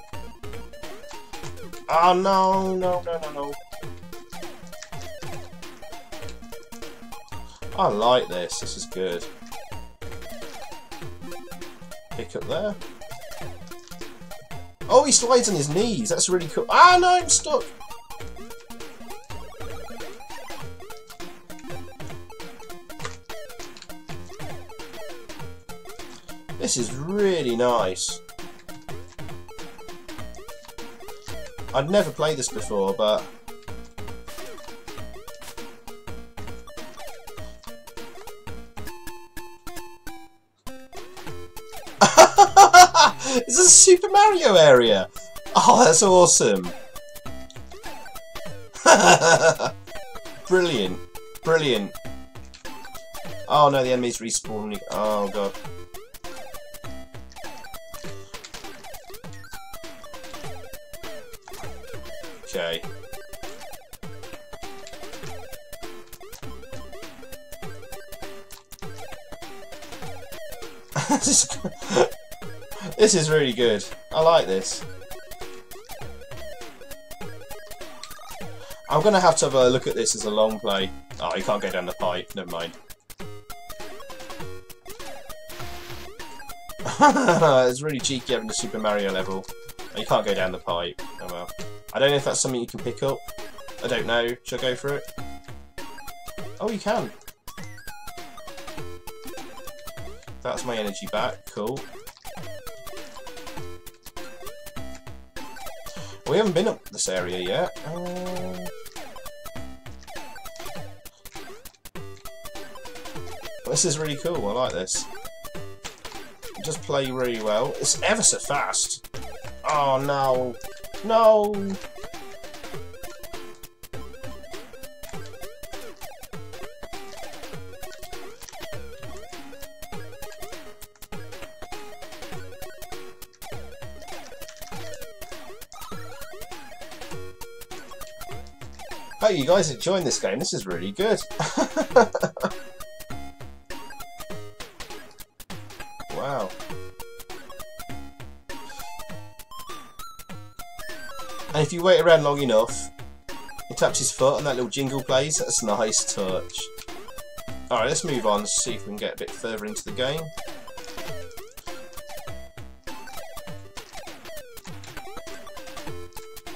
Oh no, no, no, no, no. I like this, this is good. Pick up there. Oh, he slides on his knees, that's really cool. Ah no, I'm stuck. This is really nice. I'd never played this before, but this is a Super Mario area. Oh, that's awesome. Brilliant. Brilliant. Oh no, the enemy's respawning. Oh god. Okay. This is really good. I like this. I'm going to have a look at this as a long play. Oh, you can't go down the pipe. Never mind. It's really cheeky having a Super Mario level. Oh, you can't go down the pipe. Oh well. I don't know if that's something you can pick up. I don't know. Should I go for it? Oh, you can. That's my energy back. Cool. We haven't been up this area yet. This is really cool. I like this. It does play really well. It's ever so fast. Oh no. No! Oh, you guys are enjoying this game. This is really good. Wow. And if you wait around long enough, he taps his foot and that little jingle plays. That's a nice touch. Alright, let's move on. Let's see if we can get a bit further into the game.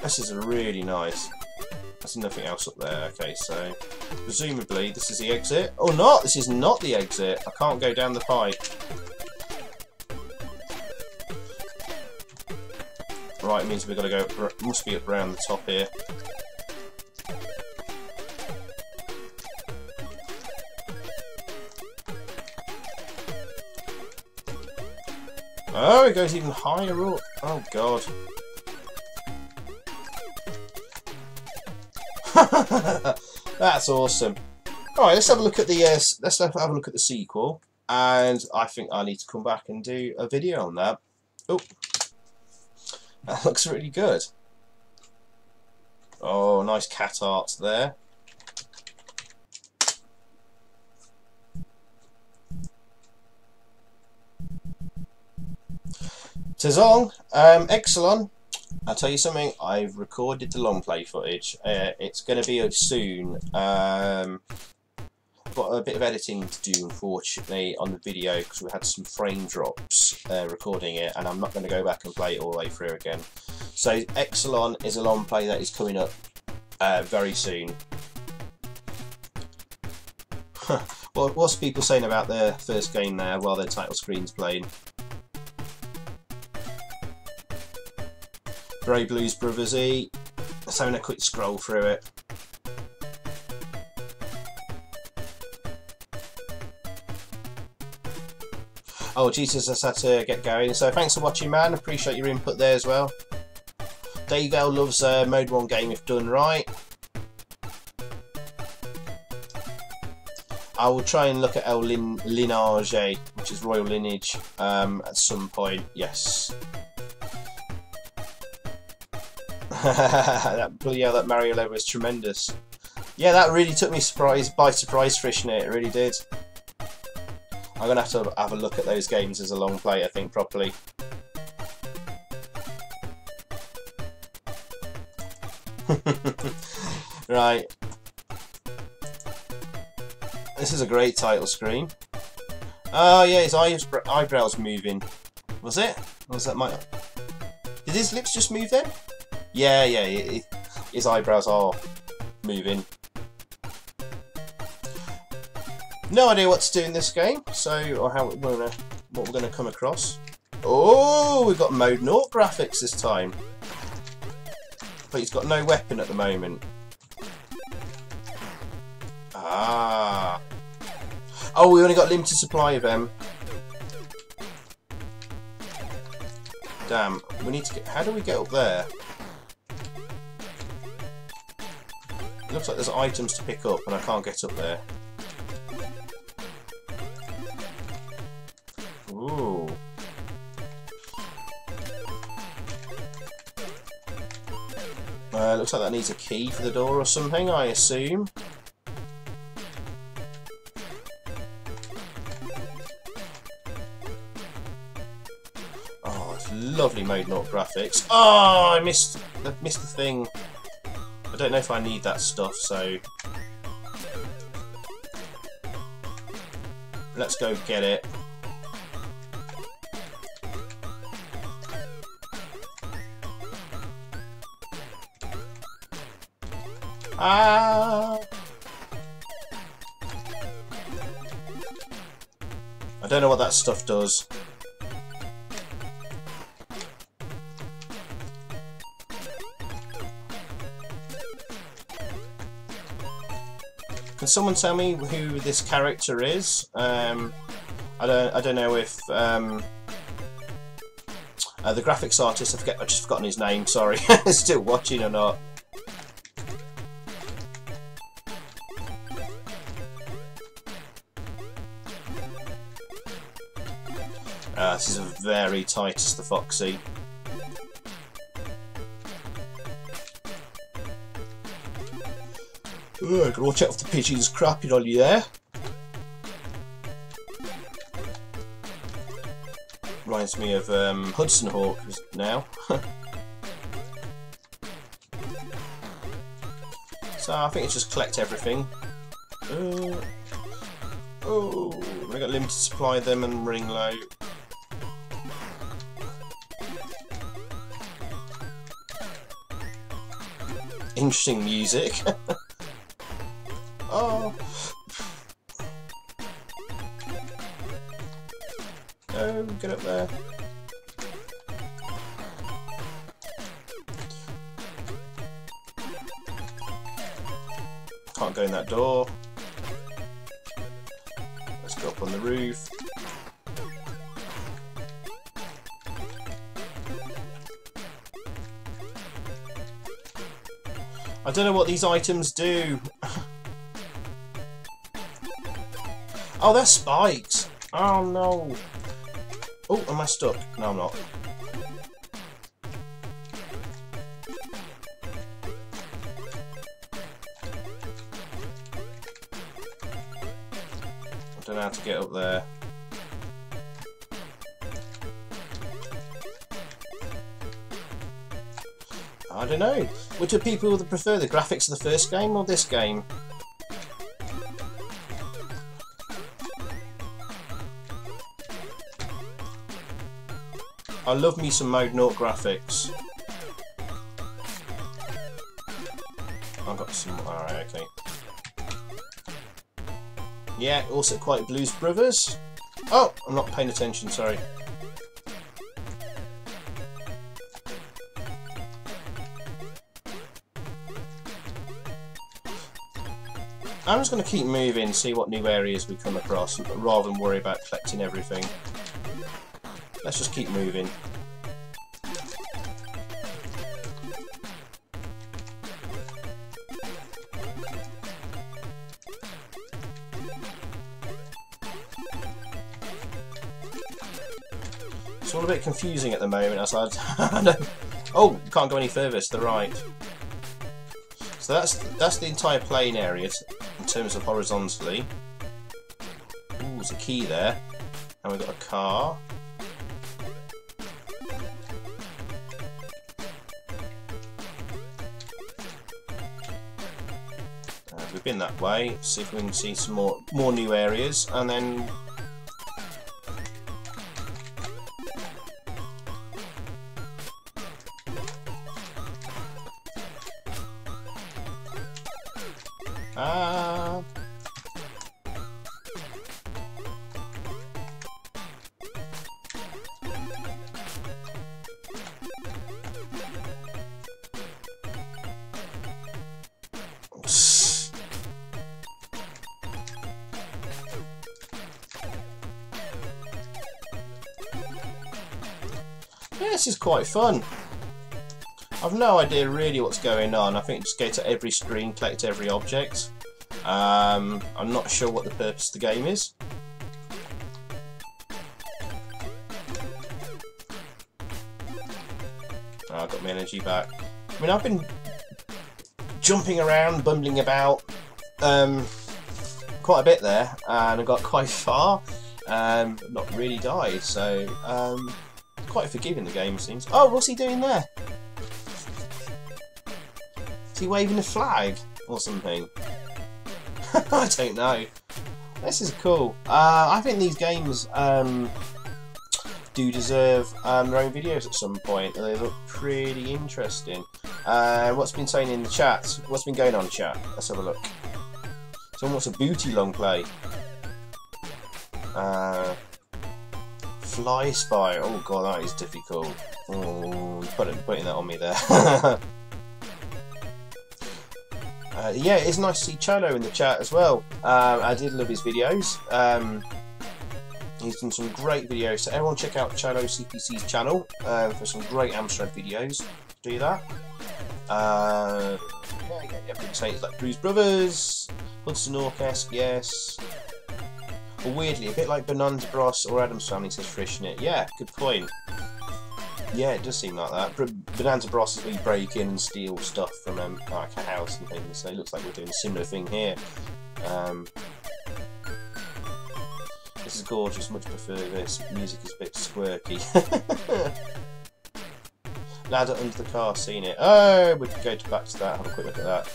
This is really nice. There's nothing else up there. Okay, so Presumably this is the exit. Oh, not! This is not the exit. I can't go down the pipe. Right, it means we've got to go. Must be up around the top here. Oh, it goes even higher up. Oh god. That's awesome. All right, let's have a look at the let's have a look at the sequel, and I think I need to come back and do a video on that. Oh, that looks really good. Oh, nice cat art there. Tesoro, excellent. I'll tell you something, I've recorded the long play footage. It's going to be up soon. Got a bit of editing to do, unfortunately, on the video because we had some frame drops recording it, and I'm not going to go back and play it all the way through again. So Exelon is a long play that is coming up very soon. Well, what's people saying about their first game there while their title screen's playing? Grey Blues Brothers E. Just having a quick scroll through it. Oh, Jesus, I just had to get going. So thanks for watching, man. Appreciate your input there as well. Daygale loves Mode 1 game if done right. I will try and look at El Lineage, which is Royal Lineage, at some point. Yes. that Mario level is tremendous. Yeah, that really took me by surprise, fishing it. It really did. I'm gonna have to have a look at those games as a long play, I think, properly. Right. This is a great title screen. Oh yeah, his eyebrows moving. Was it? Or was that my? Did his lips just move then? Yeah, his eyebrows are moving. No idea what to do in this game, or what we're gonna come across. Oh, we've got Mode 0 graphics this time, but he's got no weapon at the moment. Ah. Oh, we only got limited supply of them. Damn, we need to get. How do we get up there? It looks like there's items to pick up, and I can't get up there. Ooh. Looks like that needs a key for the door or something, I assume. Oh, it's lovely Mode 0 graphics. Oh, I missed the thing. I don't know if I need that stuff, so let's go get it. Ah! I don't know what that stuff does. Can someone tell me who this character is? I don't know if the graphics artist. I've just forgotten his name. Sorry, still watching or not? This is a very Titus the Foxy. Ugh, gotta watch out for the pigeons crapping on you there. Reminds me of Hudson Hawk now. So I think it's just collect everything. Oh, we got limited supply of them and running low. Interesting music. Oh! Oh, get up there. Can't go in that door. Let's go up on the roof. I don't know what these items do. Oh, they're spikes. Oh no. Oh, am I stuck? No, I'm not. I don't know how to get up there. I don't know. Which do people prefer, the graphics of the first game or this game? I love me some Mode 0 graphics. I've got some. Alright, okay. Yeah, also quite Blues Brothers. Oh, I'm not paying attention, sorry. I'm just going to keep moving, see what new areas we come across, rather than worry about collecting everything. Let's just keep moving. It's all a bit confusing at the moment, as I know. Oh, can't go any further, it's the right. So that's the entire plane area in terms of horizontally. Ooh, there's a key there. And we've got a car. We've been that way. Let's see if we can see some more new areas, and then yeah, this is quite fun. I've no idea really what's going on. I think just go to every screen, collect every object. I'm not sure what the purpose of the game is. Oh, I got my energy back. I mean, I've been jumping around, bumbling about quite a bit there, and I got quite far. Not really died, so quite forgiving the game seems. Oh, what's he doing there? Is he waving a flag or something? I don't know. This is cool. I think these games do deserve their own videos at some point. They look pretty interesting. What's been saying in the chat? What's been going on, chat? Let's have a look. Someone wants a booty long play. Fly Spy. Oh god, that is difficult. Oh, putting that on me there. Yeah, it's nice to see Cholo in the chat as well. I did love his videos. He's done some great videos, so everyone check out Cholo CPC's channel for some great Amstrad videos. Do that. Yeah, people say it's like Blues Brothers, Hudson Hawk-esque, yes. Or weirdly, a bit like Bonanza Bros or Adam's Family, says Frishnet. Yeah, good point. Yeah, it does seem like that. Bonanza Bros is where you break in and steal stuff from like a house and things, so it looks like we're doing a similar thing here. This is gorgeous, much prefer this. Music is a bit squirky. Ladder under the car, seen it. Oh, we could go back to that, have a quick look at that.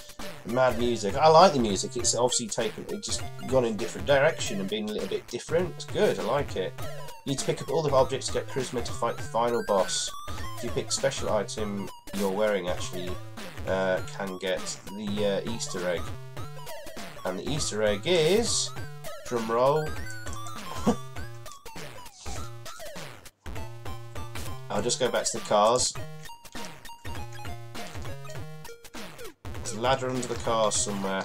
Mad music. I like the music, it's obviously just gone in a different direction and being a little bit different. It's good, I like it. You need to pick up all the objects to get charisma to fight the final boss. If you pick special item you're wearing, actually can get the Easter egg. And the Easter egg is, drum roll. I'll just go back to the cars. There's a ladder under the cars somewhere.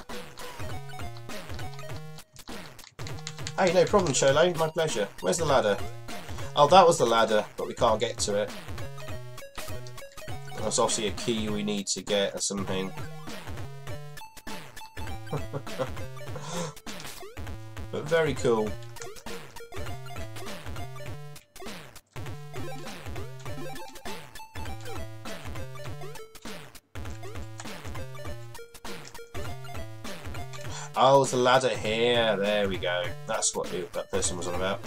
Hey, no problem, Cholo. My pleasure. Where's the ladder? Oh, that was the ladder, but we can't get to it. There's obviously a key we need to get or something. But very cool. Oh, there's a ladder here. There we go. That's what that person was on about.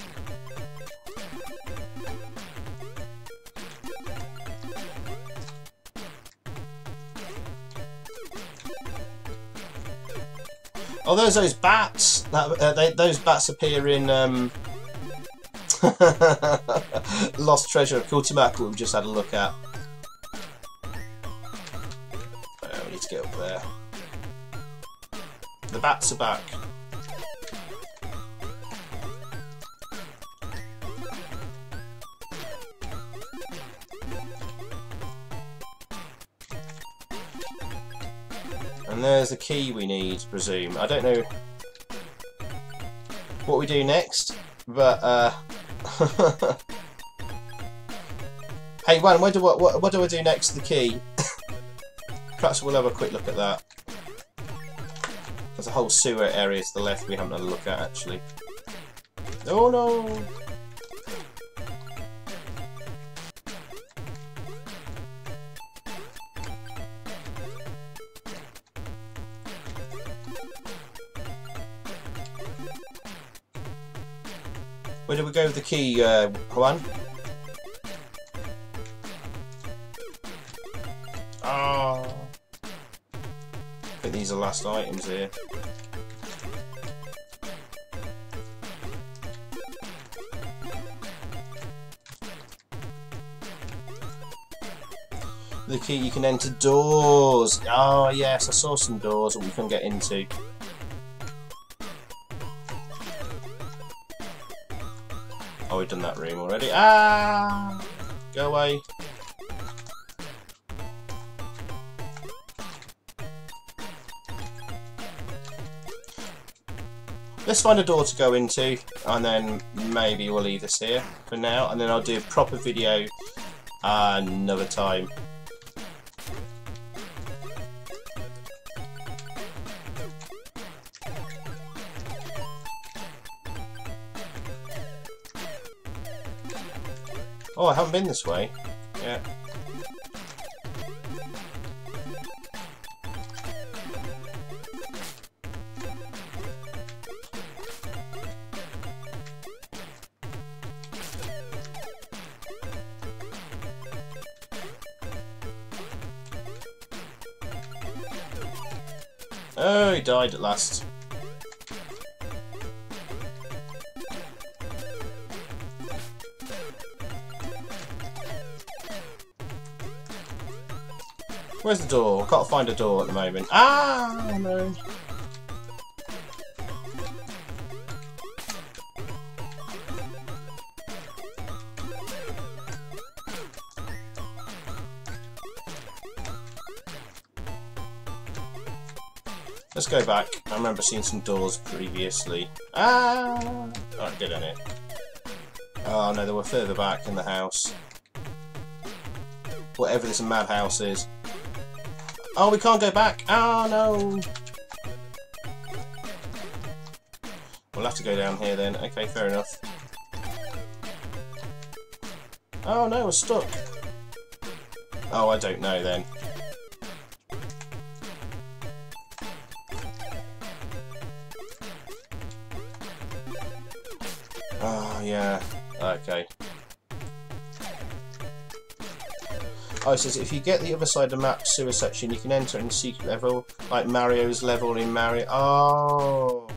Oh, there's those bats. Those bats appear in Lost Treasure of Cuauhtemoc, we just had a look at. We need to get up there. The bats are back. And there's the key we need, to presume. I don't know what we do next, but hey, Juan, what do I do next to the key? Perhaps we'll have a quick look at that. There's a whole sewer area to the left we haven't had a look at, actually. Oh no! Where do we go with the key, Juan? Oh. I think these are the last items here. The key, you can enter doors. Oh yes, I saw some doors that we can get into. Oh, we've done that room already. Ah! Go away. Let's find a door to go into, and then maybe we'll leave this here for now, and then I'll do a proper video another time. Oh, I haven't been this way. Yeah. Oh, he died at last. Where's the door? I can't find a door at the moment. Ah, no. Let's go back. I remember seeing some doors previously. Ah! Alright, get in it. Oh no, they were further back in the house. Whatever this madhouse is. Oh, we can't go back. Oh no! We'll have to go down here then. Okay, fair enough. Oh no, we're stuck. Oh, I don't know then. Oh, yeah. Okay. Oh, it says if you get the other side of the map sewer section, you can enter in the secret level, like Mario's level in Mario. Oh!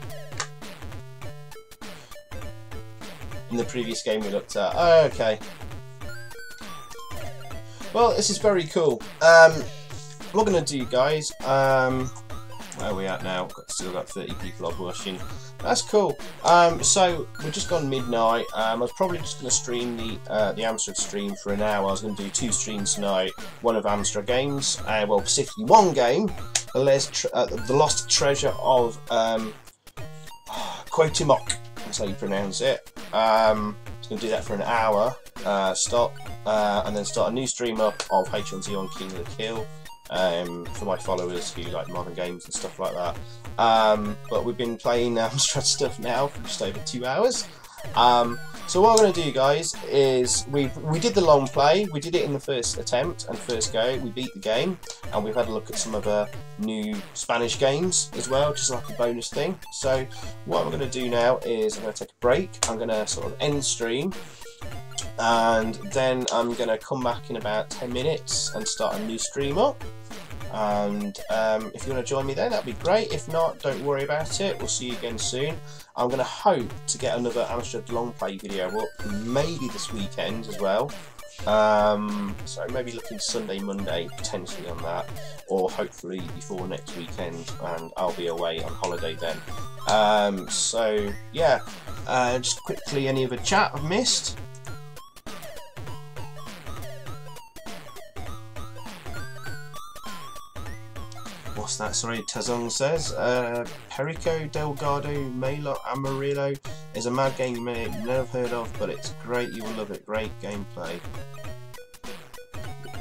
In the previous game we looked at. Oh, okay. Well, this is very cool. What we're going to do, guys, where are we at now? Got Still got 30 people odd watching. That's cool. So we're just gone midnight. I was probably just going to stream the Amstrad stream for an hour. I was going to do 2 streams tonight. One of Amstrad games, well, specifically one game, the Lost Treasure of Cuauhtemoc. That's how you pronounce it. I was going to do that for an hour. Stop, and then start a new stream up of H1Z1 King of the Kill. For my followers who like modern games and stuff like that. But we've been playing Amstrad stuff now for just over 2 hours. So what I'm going to do, guys, is we did the long play. We did it in the first attempt and first go. We beat the game, and we've had a look at some of the new Spanish games as well, just like a bonus thing. So what I'm going to do now is I'm going to take a break. I'm going to sort of end stream. And then I'm going to come back in about 10 minutes and start a new stream up. And if you want to join me then, that'd be great. If not, don't worry about it. We'll see you again soon. I'm going to hope to get another Amstrad long play video up, maybe this weekend as well. So maybe looking Sunday, Monday potentially on that, or hopefully before next weekend, and I'll be away on holiday then. So yeah, just quickly, any other chat I've missed? What's that? Sorry, Tazong says. Perico Delgado Melo Amarillo is a mad game you may never have heard of, but it's great. You will love it. Great gameplay.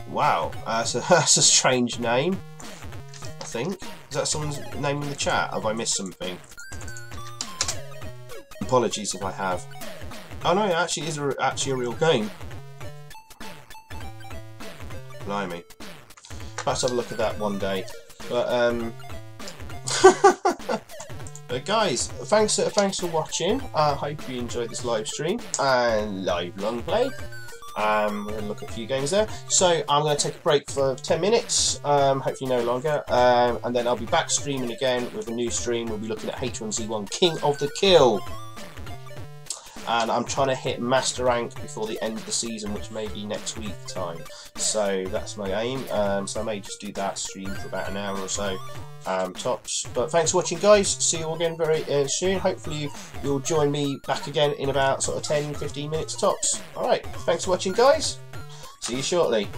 Wow, that's a strange name. I think. Is that someone's name in the chat? Have I missed something? Apologies if I have. Oh no, it actually is actually a real game. Blimey. Perhaps have a look at that one day. But but guys, thanks for watching. I hope you enjoyed this live stream and live long play. We're going to look at a few games there. So I'm going to take a break for 10 minutes, hopefully no longer, and then I'll be back streaming again with a new stream. We'll be looking at H1Z1 King of the Kill. And I'm trying to hit Master Rank before the end of the season, which may be next week time. So that's my aim. So I may just do that stream for about an hour or so, tops. But thanks for watching, guys. See you all again very soon. Hopefully you'll join me back again in about sort of 10-15 minutes tops. Alright, thanks for watching, guys. See you shortly.